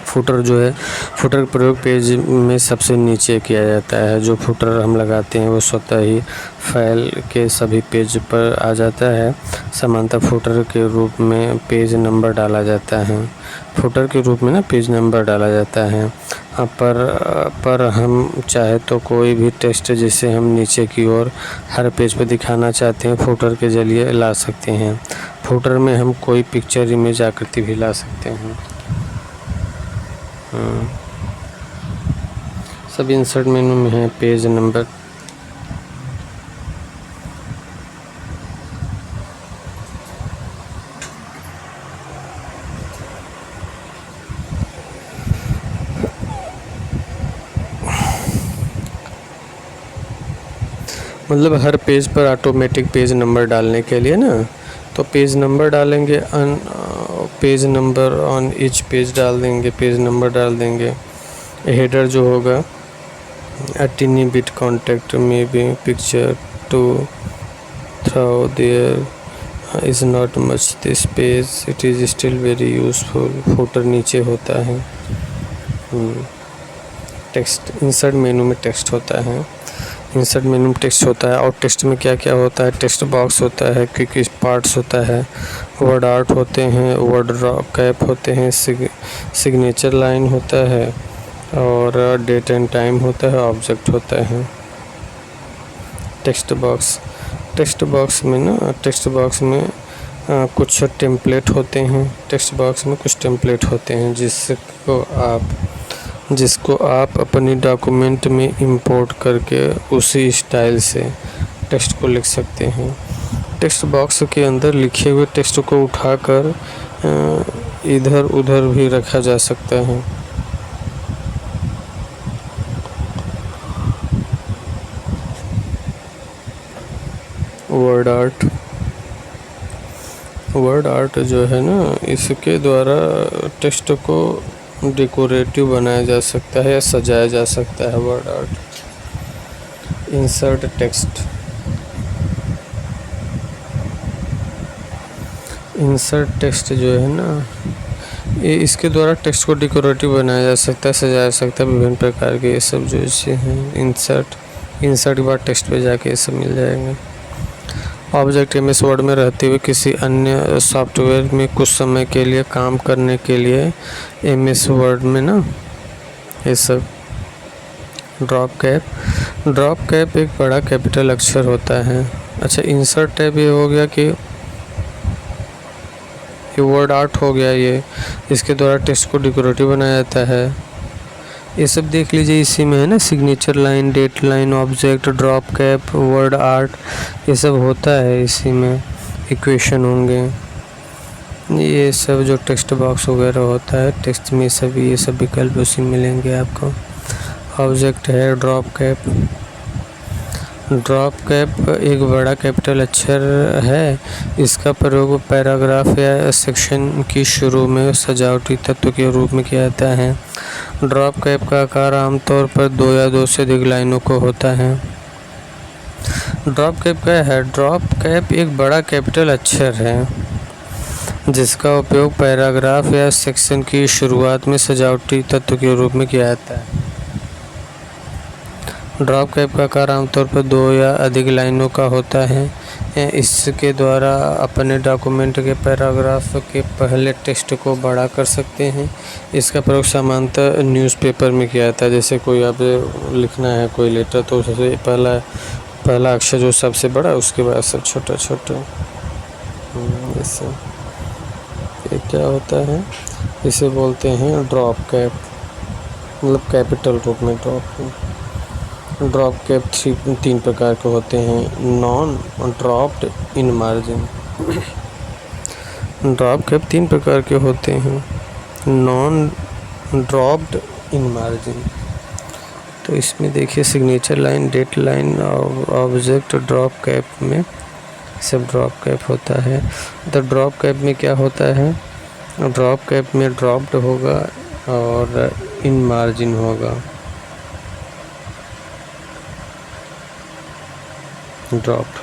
फुटर जो है, फुटर का प्रयोग पेज में सबसे नीचे किया जाता है। जो फुटर हम लगाते हैं वो स्वतः ही फाइल के सभी पेज पर आ जाता है। समांतर फुटर के रूप में पेज नंबर डाला जाता है। फुटर के रूप में ना पेज नंबर डाला जाता है। पर हम चाहे तो कोई भी टेक्स्ट जिसे हम नीचे की ओर हर पेज पर दिखाना चाहते हैं फुटर के जरिए ला सकते हैं। फुटर में हम कोई पिक्चर, इमेज, आकृति भी ला सकते हैं। सब इंसर्ट मेनू में है। पेज नंबर, मतलब हर पेज पर ऑटोमेटिक पेज नंबर डालने के लिए ना, तो पेज नंबर डालेंगे page number on each page डाल देंगे, पेज नंबर डाल देंगे। हेडर जो होगा a tiny bit contact maybe picture to throw there is not much this page it is still very useful। Footer नीचे होता है। टेक्स्ट इंसर्ट मेनू में टेक्स्ट होता है, इंसर्ट मेनू में टेक्स्ट होता है। और टेक्स्ट में क्या क्या होता है, टेक्स्ट बॉक्स होता है, क्विक पार्ट्स होता है, वर्ड आर्ट होते हैं, वर्ड कैप होते हैं, सिग्नेचर लाइन होता है और डेट एंड टाइम होता है, ऑब्जेक्ट होता है। टेक्स्ट बॉक्स में कुछ टेम्पलेट होते हैं, टेक्स्ट बॉक्स में कुछ टेम्पलेट होते हैं जिसको आप अपनी डॉक्यूमेंट में इंपोर्ट करके उसी स्टाइल से टेक्स्ट को लिख सकते हैं। टेक्स्ट बॉक्स के अंदर लिखे हुए टेक्स्ट को उठाकर इधर उधर भी रखा जा सकता है। वर्ड आर्ट जो है ना, इसके द्वारा टेक्स्ट को डेकोरेटिव बनाया जा सकता है या सजाया जा सकता है। Word art. इंसर्ट टेक्स्ट जो है ना, ये इसके द्वारा टेक्स्ट को डेकोरेटिव बनाया जा सकता है, सजाया जा सकता है। विभिन्न प्रकार के ये सब जो चीज़ें हैं, इंसर्ट के बाद टेक्स्ट पे जाके ये सब मिल जाएंगे। ऑब्जेक्ट MS वर्ड में रहते हुए किसी अन्य सॉफ्टवेयर में कुछ समय के लिए काम करने के लिए MS वर्ड में ना ये सब। ड्रॉप कैप एक बड़ा कैपिटल अक्षर होता है। अच्छा, इंसर्ट टैब ये हो गया कि ये वर्ड आर्ट हो गया, ये इसके द्वारा टेक्स्ट को डेकोरेटिव बनाया जाता है। ये सब देख लीजिए, इसी में है ना, signature line, date line, object, drop cap, word art, ये सब होता है इसी में। इक्वेशन होंगे, ये सब जो टेक्स्ट बॉक्स वगैरह होता है, टेक्स्ट में ये सब विकल्प उसी में मिलेंगे आपको। ऑब्जेक्ट है ड्रॉप कैप एक बड़ा कैपिटल अक्षर है। इसका प्रयोग पैराग्राफ या सेक्शन की शुरू में सजावटी तत्व के रूप में किया जाता है। ड्रॉप कैप का आकार आमतौर पर 2 या 2 से अधिक लाइनों को होता है। ड्रॉप कैप क्या है? ड्रॉप कैप एक बड़ा कैपिटल अक्षर है जिसका उपयोग पैराग्राफ या सेक्शन की शुरुआत में सजावटी तत्व के रूप में किया जाता है। ड्रॉप कैप का आकार आमतौर पर 2 या अधिक लाइनों का होता है। इसके द्वारा अपने डॉक्यूमेंट के पैराग्राफ के पहले टेक्स्ट को बड़ा कर सकते हैं। इसका प्रयोग सामान्यतः न्यूज़पेपर में किया जाता है। जैसे कोई आप लिखना है कोई लेटर, तो सबसे पहला अक्षर जो सबसे बड़ा, उसके बाद सब छोटा छोटा। जैसे ये क्या होता है, इसे बोलते हैं ड्रॉप कैप, मतलब कैपिटल रूप में ड्रॉप कैप 3 प्रकार के होते हैं। Non dropped in margin. Drop cap 3 प्रकार के होते हैं। नॉन ड्रॉप्ड इन मार्जिन, तो इसमें देखिए सिग्नेचर लाइन, डेट लाइन और ऑब्जेक्ट ड्रॉप कैप में सब ड्रॉप कैप होता है। द ड्रॉप कैप में क्या होता है, ड्रॉप कैप में ड्रॉप्ड होगा और इन मार्जिन होगा। ड्रॉप्ड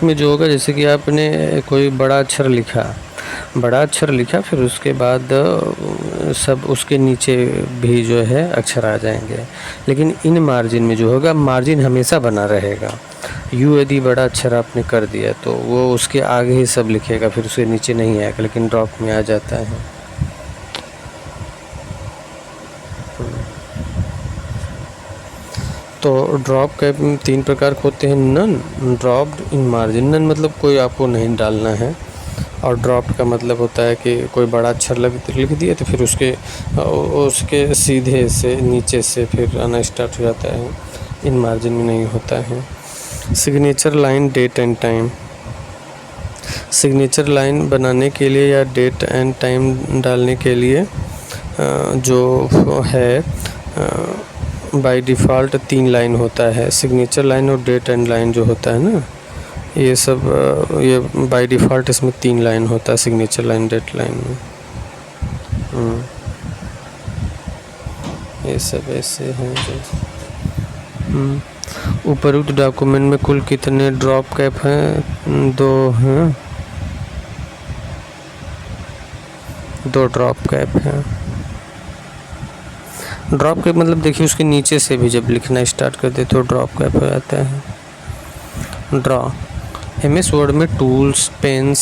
में जो होगा, जैसे कि आपने कोई बड़ा अक्षर लिखा, फिर उसके बाद सब उसके नीचे भी जो है अक्षर आ जाएंगे। लेकिन इन मार्जिन में जो होगा, मार्जिन हमेशा बना रहेगा। यदि बड़ा अक्षर आपने कर दिया तो वो उसके आगे ही सब लिखेगा, फिर उसके नीचे नहीं आएगा, लेकिन ड्रॉप में आ जाता है। तो ड्रॉप कैप 3 प्रकार के होते हैं। None dropped in margin, none मतलब कोई आपको नहीं डालना है, और ड्रॉप्ड का मतलब होता है कि कोई बड़ा अक्षर लिख दिए तो फिर उसके सीधे से नीचे से फिर आना स्टार्ट हो जाता है, इन मार्जिन में नहीं होता है। Signature line, date and time. Signature line बनाने के लिए या डेट एंड टाइम डालने के लिए जो है बाय डिफ़ॉल्ट 3 लाइन होता है। सिग्नेचर लाइन और डेट एंड लाइन जो होता है ना, ये सब ये बाय डिफ़ॉल्ट इसमें 3 लाइन होता है सिग्नेचर लाइन डेट लाइन में। ये सब ऐसे हैं जो उपरोक्त डॉक्यूमेंट में कुल कितने ड्रॉप कैप हैं? 2 हैं, 2 ड्रॉप कैप हैं। ड्रॉप कैप मतलब देखिए उसके नीचे से भी जब लिखना स्टार्ट कर दे तो ड्रॉप कैप हो जाता है। ड्रॉ MS वर्ड में tools, pens,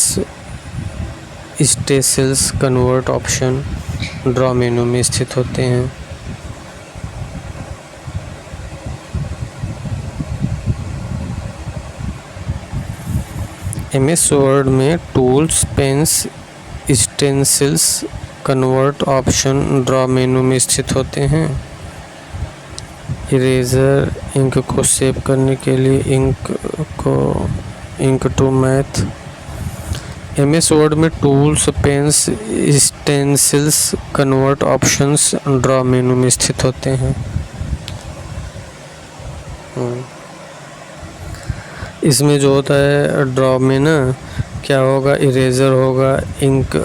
stencils, convert option draw menu में स्थित होते हैं। MS वर्ड में tools, pens, stencils, convert option draw menu में स्थित होते हैं। इरेजर इंक को सेव करने के लिए ink to math. MS Word में tools, pens, stencils, convert options draw menu में स्थित होते हैं। इसमें जो होता है ड्रॉ में ना क्या होगा, इरेजर होगा, इंक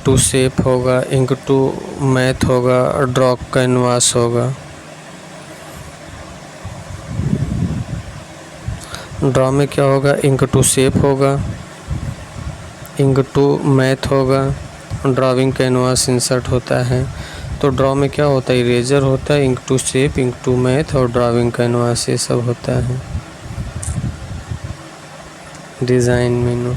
टू शेप होगा, इंक टू मैथ होगा, ड्रॉ कैनवास होगा। ड्रॉ में क्या होगा, इंक टू शेप होगा, इंक टू मैथ होगा, ड्राविंग कैनवास इंसर्ट होता है। तो ड्रॉ में क्या होता है, इरेजर होता है, ink to shape, ink to math और ड्राविंग कैनवास ये सब होता है। Design menu,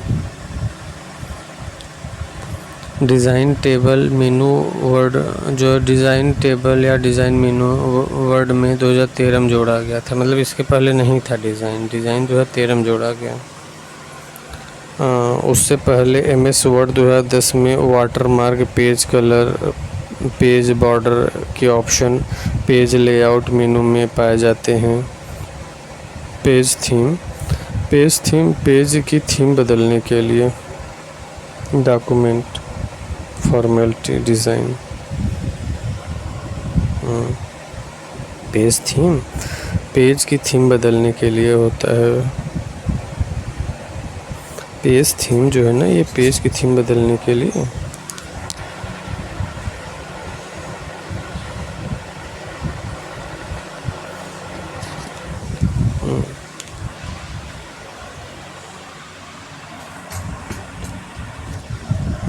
design table menu Word जो डिज़ाइन टेबल या डिज़ाइन मेनू वर्ड में 2013 में जोड़ा गया था। मतलब इसके पहले नहीं था डिज़ाइन 2013 में जोड़ा गया। उससे पहले MS वर्ड 2010 में watermark, page colour, page border के ऑप्शन पेज लेआउट मेनू में पाए जाते हैं। पेज थीम, पेज की थीम बदलने के लिए document formality design. Page theme, page की थीम बदलने के लिए होता है। पेज थीम जो है ना, ये पेज की थीम बदलने के लिए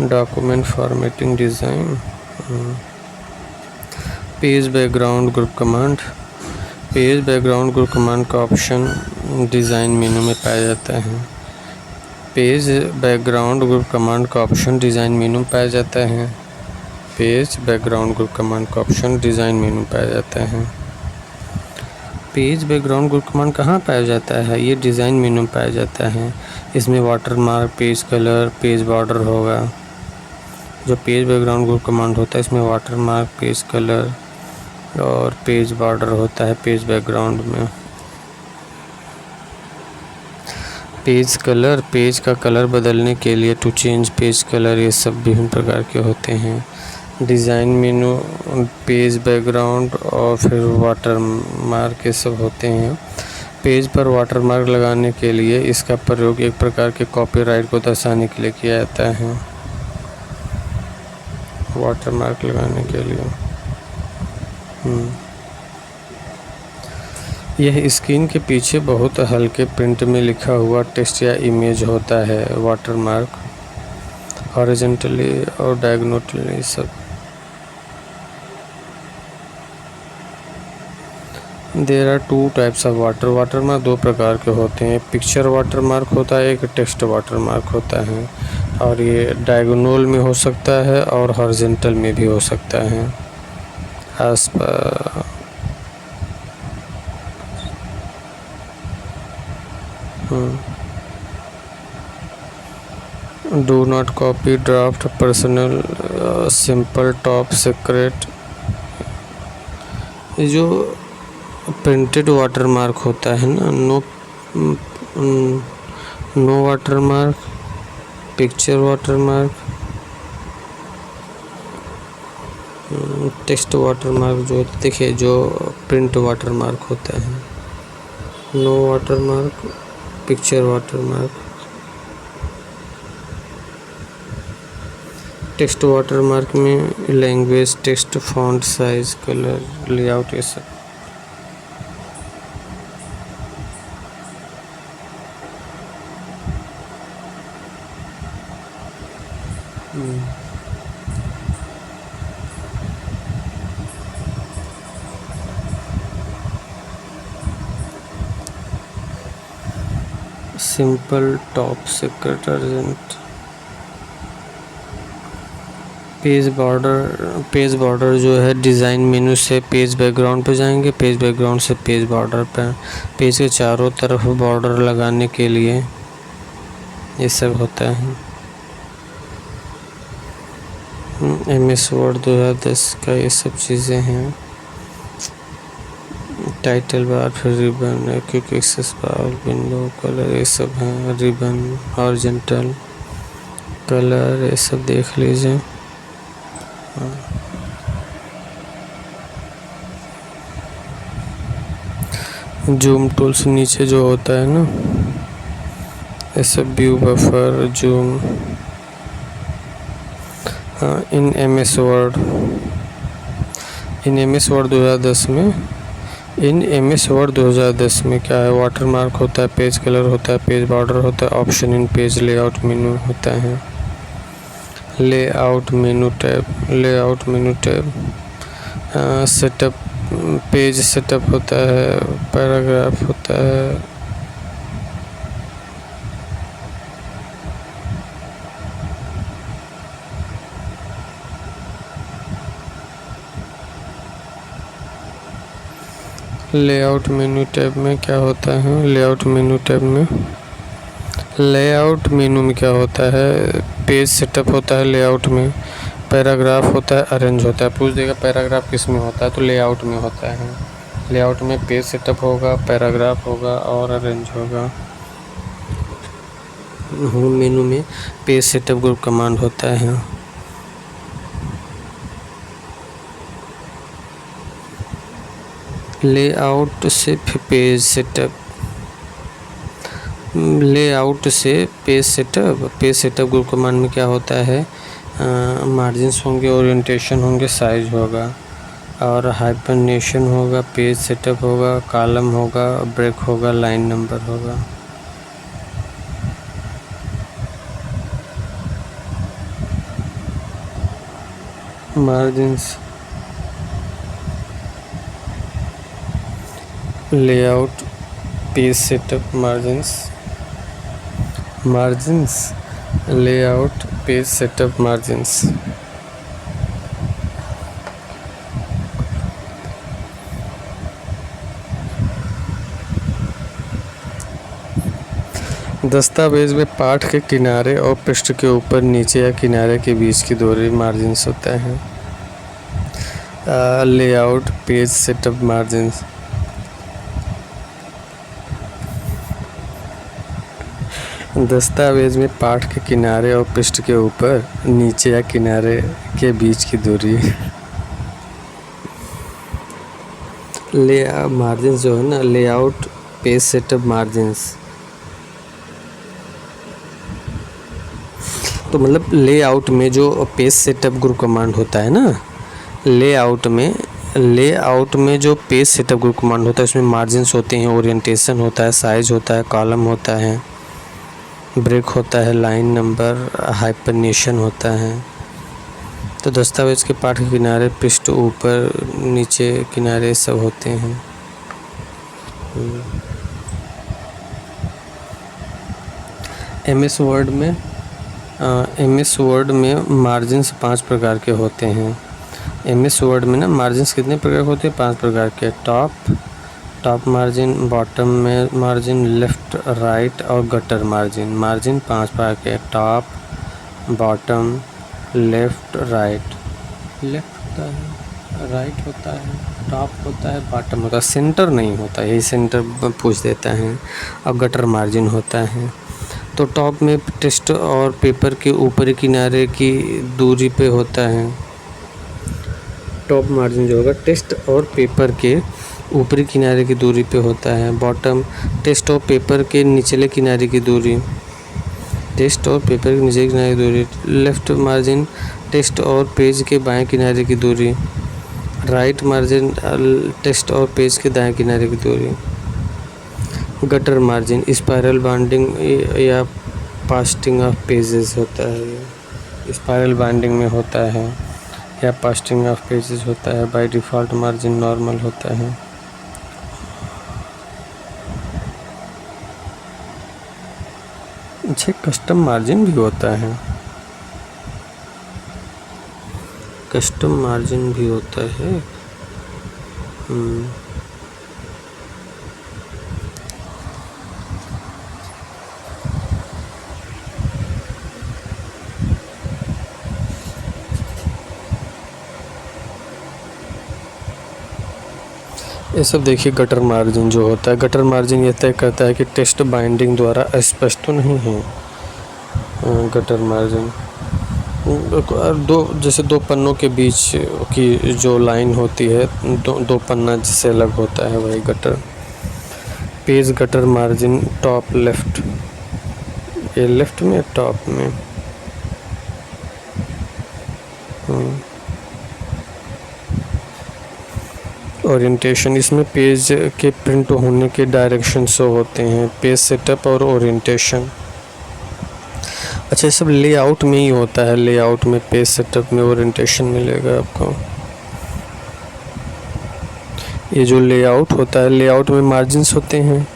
document formatting design. Page background group command, page background group command का ऑप्शन डिज़ाइन मेनू में पाया जाता है। पेज बैकग्राउंड ग्रुप कमांड का ऑप्शन डिज़ाइन मेनू में पाया जाता है। पेज बैकग्राउंड ग्रुप कमांड का ऑप्शन डिज़ाइन मेनू में पाया जाता है। पेज बैकग्राउंड ग्रुप कमांड कहाँ पाया जाता है, ये डिज़ाइन मेनू में पाया जाता है। इसमें watermark, page colour, page border होगा। जो पेज बैकग्राउंड ग्रुप कमांड होता है इसमें वाटरमार्क, पेज कलर और पेज बॉर्डर होता है पेज बैकग्राउंड में। पेज कलर, पेज का कलर बदलने के लिए टू चेंज पेज कलर, ये सब विभिन्न प्रकार के होते हैं। डिज़ाइन मेनू, पेज बैकग्राउंड और फिर वाटरमार्क ये सब होते हैं। पेज पर वाटरमार्क लगाने के लिए इसका प्रयोग एक प्रकार के कॉपीराइट को दर्शाने के लिए किया जाता है। वाटरमार्क लगाने के लिए यह स्क्रीन के पीछे बहुत हल्के प्रिंट में लिखा हुआ टेक्स्ट या इमेज होता है। वाटरमार्क हॉरिजॉन्टली और डायगोनली सब। There are 2 types of watermark 2 प्रकार के होते हैं। पिक्चर वाटरमार्क होता है, एक टेक्स्ट वाटरमार्क होता है। और ये डायगोनल में हो सकता है और हॉरिजॉन्टल में भी हो सकता है। Do not copy, draft, personal, simple, top secret. ये जो प्रिंटेड वाटरमार्क होता है ना, no watermark, picture watermark, text watermark जो देखिए जो प्रिंट वाटरमार्क होता है। No watermark, picture watermark, text watermark में language, text, font size, colour, layout, ये सब। Simple top secret urgent. Page border जो है डिज़ाइन मेनू से पेज बैकग्राउंड पे जाएंगे, पेज बैकग्राउंड से पेज बॉर्डर पे, पेज के चारों तरफ बॉर्डर लगाने के लिए ये सब होता है। MS वर्ड 2010 का ये सब चीज़ें हैं। टाइटल बार, फिर रिबन, क्विक एक्सेस बार, विंडो, कलर, ये सब हैं। रिबन, हॉरिजॉन्टल, कलर, ये सब देख लीजिए। जूम टूल्स नीचे जो होता है ना, ये सब व्यू, बफर, जूम। इन MS वर्ड 2010 में क्या है, वाटरमार्क होता है, पेज कलर होता है, पेज बॉर्डर होता है, option in page, layout menu होता है। Layout menu tab, setup, page setup होता है, पैराग्राफ होता है। लेआउट मेनू टैब में क्या होता है, लेआउट मेनू में क्या होता है, पेज सेटअप होता है लेआउट में, पैराग्राफ होता है, अरेंज होता है। पूछ देगा पैराग्राफ किस में होता है, तो लेआउट में होता है। लेआउट में पेज सेटअप होगा, पैराग्राफ होगा और अरेंज होगा। होम मेनू में पेज सेटअप ग्रुप कमांड होता है। लेआउट से page setup, page setup group command में क्या होता है, मार्जिन्स होंगे, ओरिएंटेशन होंगे, साइज होगा और हाइपरनेशन होगा, पेज सेटअप होगा, कॉलम होगा, ब्रेक होगा, लाइन नंबर होगा। Margins, layout, page setup, margins, layout, page setup, margins. दस्तावेज में पाठ के किनारे और पृष्ठ के ऊपर, नीचे या किनारे के बीच की दूरी मार्जिन्स होता है। Layout, page setup, margins. दस्तावेज में पाठ के किनारे और पृष्ठ के ऊपर, नीचे या किनारे के बीच की दूरी। मार्जिन्स जो है ना, लेआउट, पेज सेटअप, मार्जिन्स। तो मतलब लेआउट में जो पेज सेटअप ग्रुप कमांड होता है ना, लेआउट में जो पेज सेटअप ग्रुप कमांड होता है, उसमें मार्जिन्स होते हैं, ओरिएंटेशन होता है, साइज होता है, कॉलम होता है, ब्रेक होता है, लाइन नंबर, हाइपरनेशन होता है। तो दस्तावेज के पाठ के किनारे, पृष्ठ, ऊपर, नीचे, किनारे सब होते हैं। MS वर्ड में मार्जिन्स 5 प्रकार के होते हैं। MS वर्ड में ना मार्जिन्स कितने प्रकार के होते हैं, 5 प्रकार के। टॉप मार्जिन, बॉटम में मार्जिन, लेफ़्ट, राइट और गटर मार्जिन। 5 प्रकार के, top, bottom, left, right. Left होता है, राइट होता है, टॉप होता है, बॉटम होता है, सेंटर नहीं होता, यही सेंटर पूछ देता है। और गटर मार्जिन होता है। तो टॉप में टेक्स्ट और पेपर के ऊपरी किनारे की दूरी पे होता है। टॉप मार्जिन जो होगा टेक्स्ट और पेपर के ऊपरी किनारे की दूरी पे होता है। बॉटम टेक्स्ट और पेपर के निचले किनारे की दूरी। टेक्स्ट और पेपर के नीचे किनारे की दूरी। लेफ्ट मार्जिन टेक्स्ट और पेज के बाएं किनारे की दूरी। राइट मार्जिन टेक्स्ट और पेज के दाएं किनारे की दूरी। गटर मार्जिन स्पायरल बाइंडिंग या पास्टिंग ऑफ पेजेस होता है। स्पायरल बाइंडिंग में होता है या पास्टिंग ऑफ पेजेस होता है। बाय डिफ़ॉल्ट मार्जिन नॉर्मल होता है। अच्छा, कस्टम मार्जिन भी होता है। कस्टम मार्जिन भी होता है। ये सब देखिए गटर मार्जिन जो होता है। गटर मार्जिन ये तय करता है कि टेक्स्ट बाइंडिंग द्वारा अस्पष्ट तो नहीं है। गटर मार्जिन जैसे दो पन्नों के बीच की जो लाइन होती है, दो पन्ना जिससे अलग होता है, वही gutter. Page gutter margin top left, ये लेफ्ट में टॉप में। ओरिएंटेशन, इसमें पेज के प्रिंट होने के डायरेक्शन शो होते हैं। पेज सेटअप और ओरिएंटेशन। अच्छा, ये सब लेआउट में ही होता है। लेआउट में, पेज सेटअप में, ओरिएंटेशन मिलेगा आपको। ये जो लेआउट होता है, लेआउट में मार्जिन्स होते हैं।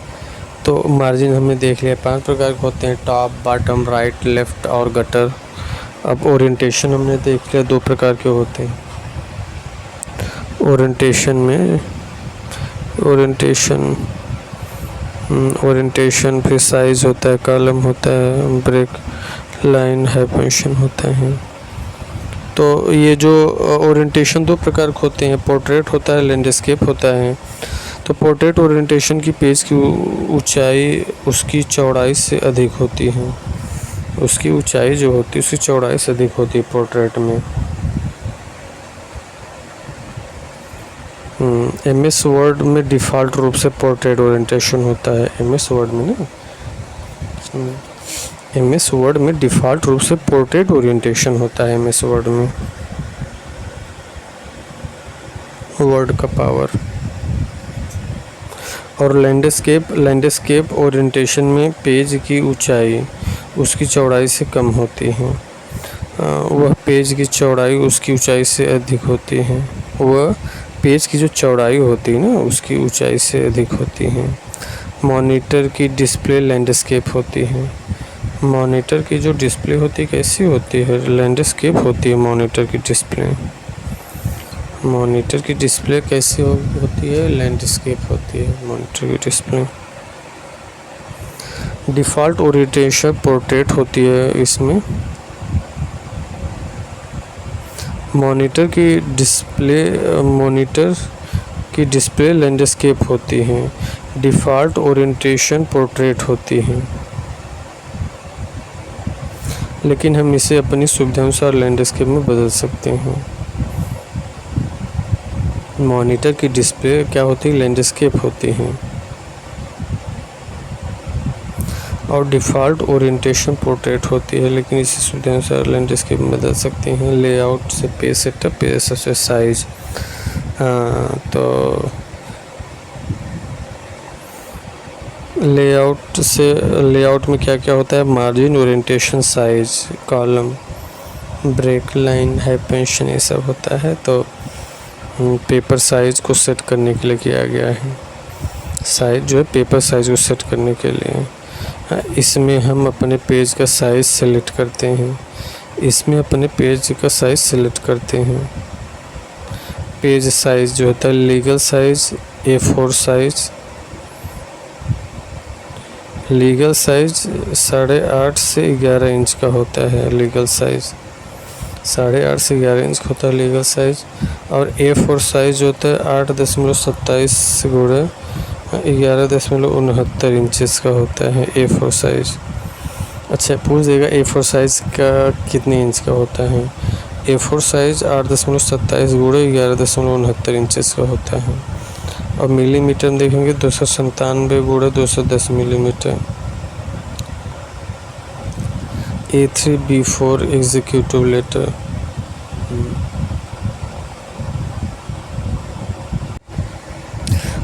तो मार्जिन हमने देख लिया 5 प्रकार के होते हैं, टॉप, बॉटम, राइट, लेफ़्ट और गटर। अब ओरिएंटेशन हमने देख लिया 2 प्रकार के होते हैं। ओरिएंटेशन में ओरिएंटेशन फिर साइज होता है, कॉलम होता है, ब्रेक लाइन, हाइपरटेंशन होता है। तो ये जो ओरिएंटेशन 2 प्रकार के होते हैं, पोर्ट्रेट होता है, लैंडस्केप होता है। तो पोर्ट्रेट ओरिएंटेशन की पेज की ऊंचाई उसकी चौड़ाई से अधिक होती है। उसकी ऊंचाई जो होती है उसकी चौड़ाई से अधिक होती है पोर्ट्रेट में। MS वर्ड में डिफ़ॉल्ट रूप से पोर्ट्रेट ओरिएंटेशन होता है। MS वर्ड में ना, MS वर्ड में डिफ़ॉल्ट रूप से पोर्ट्रेट ओरिएंटेशन होता है। MS वर्ड में वर्ड का पावर। और लैंडस्केप ओरिएंटेशन में पेज की ऊंचाई उसकी चौड़ाई से कम होती है। वह पेज की चौड़ाई उसकी ऊंचाई से अधिक होती है। वह पेज की जो चौड़ाई होती है ना, उसकी ऊंचाई से अधिक होती है। मॉनिटर की डिस्प्ले लैंडस्केप होती है। मॉनिटर की जो डिस्प्ले होती है कैसी होती है? लैंडस्केप होती है मॉनिटर की डिस्प्ले। मॉनिटर की डिस्प्ले कैसी होती है? लैंडस्केप होती है मॉनिटर की डिस्प्ले। डिफ़ॉल्ट ओरिएंटेशन पोर्ट्रेट होती है इसमें। मॉनिटर की डिस्प्ले लैंडस्केप होती है। डिफ़ॉल्ट ओरिएंटेशन पोर्ट्रेट होती है, लेकिन हम इसे अपनी सुविधानुसार लैंडस्केप में बदल सकते हैं। मॉनिटर की डिस्प्ले क्या होती है? लैंडस्केप होती है। और डिफ़ॉल्ट ओरिएंटेशन पोर्ट्रेट होती है, लेकिन इसी सुविधानुसार लैंडस्केप में बदल सकते हैं। लेआउट से पेज सेटअप, पेज से साइज। तो लेआउट में क्या क्या होता है? Margin, orientation, size, column, break line, hypertension, ये सब होता है। तो पेपर साइज को सेट करने के लिए किया गया है। साइज जो है पेपर साइज को सेट करने के लिए। इसमें हम अपने पेज का साइज़ सेलेक्ट करते हैं। इसमें अपने पेज का साइज़ सेलेक्ट करते हैं। पेज साइज़ जो होता है legal size, A4 size. Legal size 8.5 से 11 इंच का होता है। लीगल साइज़ 8.5 से 11 इंच का होता है लीगल साइज़। और A4 साइज़ जो होता है 8.27 गुणे 11.69 इंचेस का होता है A4 साइज़। अच्छा, पूछ देगा A4 साइज़ का कितने इंच का होता है? A4 साइज़ 8.27 गुणे 11.69 इंचेस का होता है। और मिलीमीटर में देखेंगे 297 गुणे 210 मिलीमीटर। A3B4 executive letter.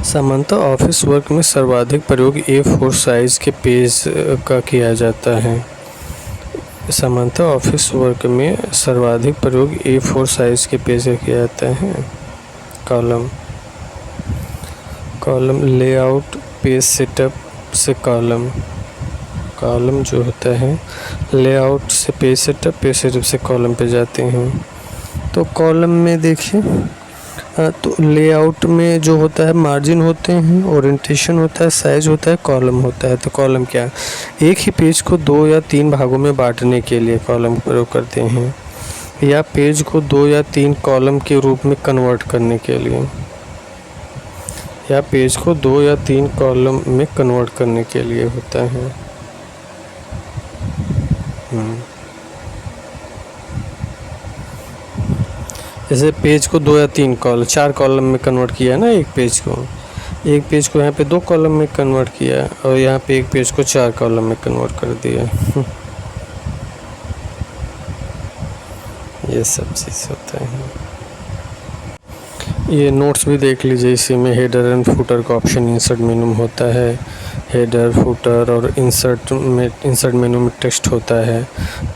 सामान्यतः ऑफिस वर्क में सर्वाधिक प्रयोग A4 साइज के पेज का किया जाता है। सामान्यतः ऑफिस वर्क में सर्वाधिक प्रयोग A4 साइज के पेज का किया जाता है। कॉलम लेआउट पेज सेटअप से कॉलम जो होता है लेआउट से पेज सेटअप से कॉलम पे जाते हैं। तो कॉलम में देखिए तो लेआउट में जो होता है मार्जिन होते हैं, ओरिएंटेशन होता है, साइज होता है, कॉलम होता है। तो कॉलम क्या है? एक ही पेज को 2 या 3 भागों में बांटने के लिए कॉलम प्रयोग करते हैं, या पेज को 2 या 3 कॉलम के रूप में कन्वर्ट करने के लिए, या पेज को 2 या 3 कॉलम में कन्वर्ट करने के लिए होता है। जैसे पेज को 2 या 3 4 कॉलम में कन्वर्ट किया है ना, एक पेज को यहाँ पे 2 कॉलम में कन्वर्ट किया, और यहाँ पे एक पेज को 4 कॉलम में कन्वर्ट कर दिया। ये सब चीज़ होता है। ये नोट्स भी देख लीजिए, इसी में हेडर एंड फुटर का ऑप्शन इंसर्ट मेनू में होता है। हेडर, फुटर और इंसर्ट मेनू में टेक्स्ट होता है।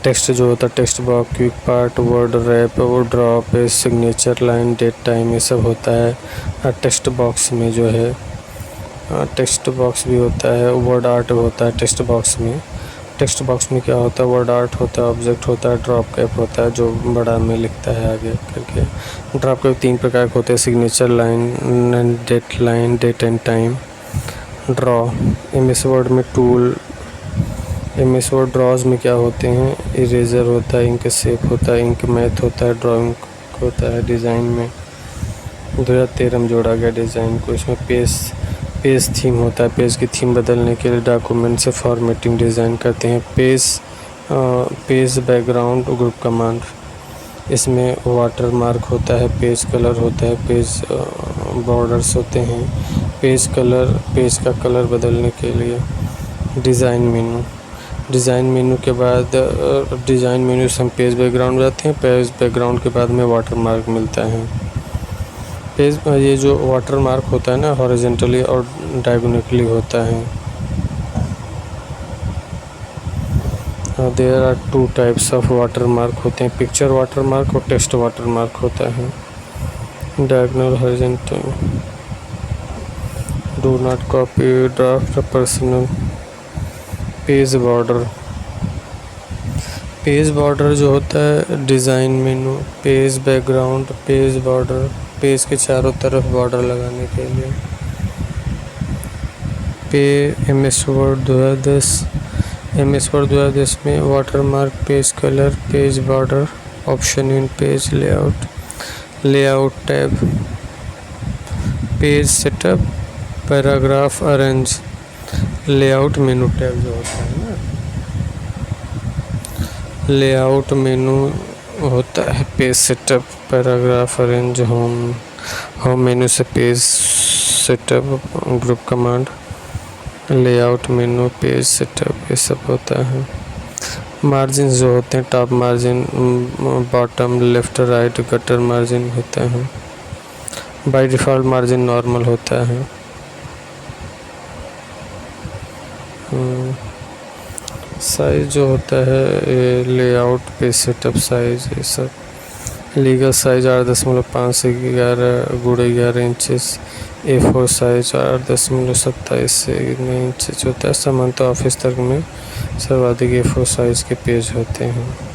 टेक्स्ट जो होता है text box, quick part, word wrap और drop, signature line, date time, ये सब होता है। टेक्स्ट बॉक्स में जो है टेक्स्ट बॉक्स भी होता है, वर्ड आर्ट होता है टेक्स्ट बॉक्स में। टेक्स्ट बॉक्स में क्या होता है? वर्ड आर्ट होता है, ऑब्जेक्ट होता है, ड्रॉप कैप होता है जो बड़ा में लिखता है आगे करके। ड्रॉप कैप 3 प्रकार के होते हैं, signature line, date and time. Draw MS Word में टूल, एमएस वर्ड ड्रॉज में क्या होते हैं? इरेजर होता है, इंक शेप होता है, इंक मैथ होता है, ड्राइंग होता है। डिज़ाइन में 2013 में जोड़ा गया डिज़ाइन को। इसमें पेज थीम होता है, पेज की थीम बदलने के लिए डॉक्यूमेंट से फॉर्मेटिंग डिज़ाइन करते हैं। पेज बैकग्राउंड ग्रुप कमांड, इसमें वाटर मार्क होता है, पेज कलर होता है, पेज बॉर्डर्स होते हैं, पेज का कलर बदलने के लिए। डिज़ाइन मेनू के बाद डिज़ाइन मेनू से हम पेज बैकग्राउंड जाते हैं। पेज बैकग्राउंड के बाद में वाटर मार्क मिलता है। पेज ये जो वाटर मार्क होता है ना, हॉरिजॉन्टली और डायगोनली होता है। There are 2 types of water mark होते हैं, पिक्चर वाटर मार्क और टेक्स्ट वाटर मार्क होता है। Diagonal, horizontal. Do not copy draft personal. Page border जो होता है design menu, page background, page border, page के चारों तरफ बॉर्डर लगाने के लिए। एमएस वर्ड 2010 में water mark, page colour, page border, option in page layout tab, page setup, paragraph arrange. Layout menu tab जो होता है ना, लेआउट मेनू होता है, page setup, paragraph arrange, home menu से page setup, group command, layout menu, page setup, ये सब होता है। मार्जिन जो होते हैं top margin, bottom, left, right, gutter margin होता है। बाय डिफ़ॉल्ट मार्जिन नॉर्मल होता है। साइज जो होता है ये लेआउट, पेज सेटअप साइज, ये सब। लीगल साइज 8.5 से 11 इंचेस। A4 साइज 8.27 से 9 इंचेस होता है। सामान्यतः ऑफिस तक में सर्वाधिक A4 साइज के पेज होते हैं।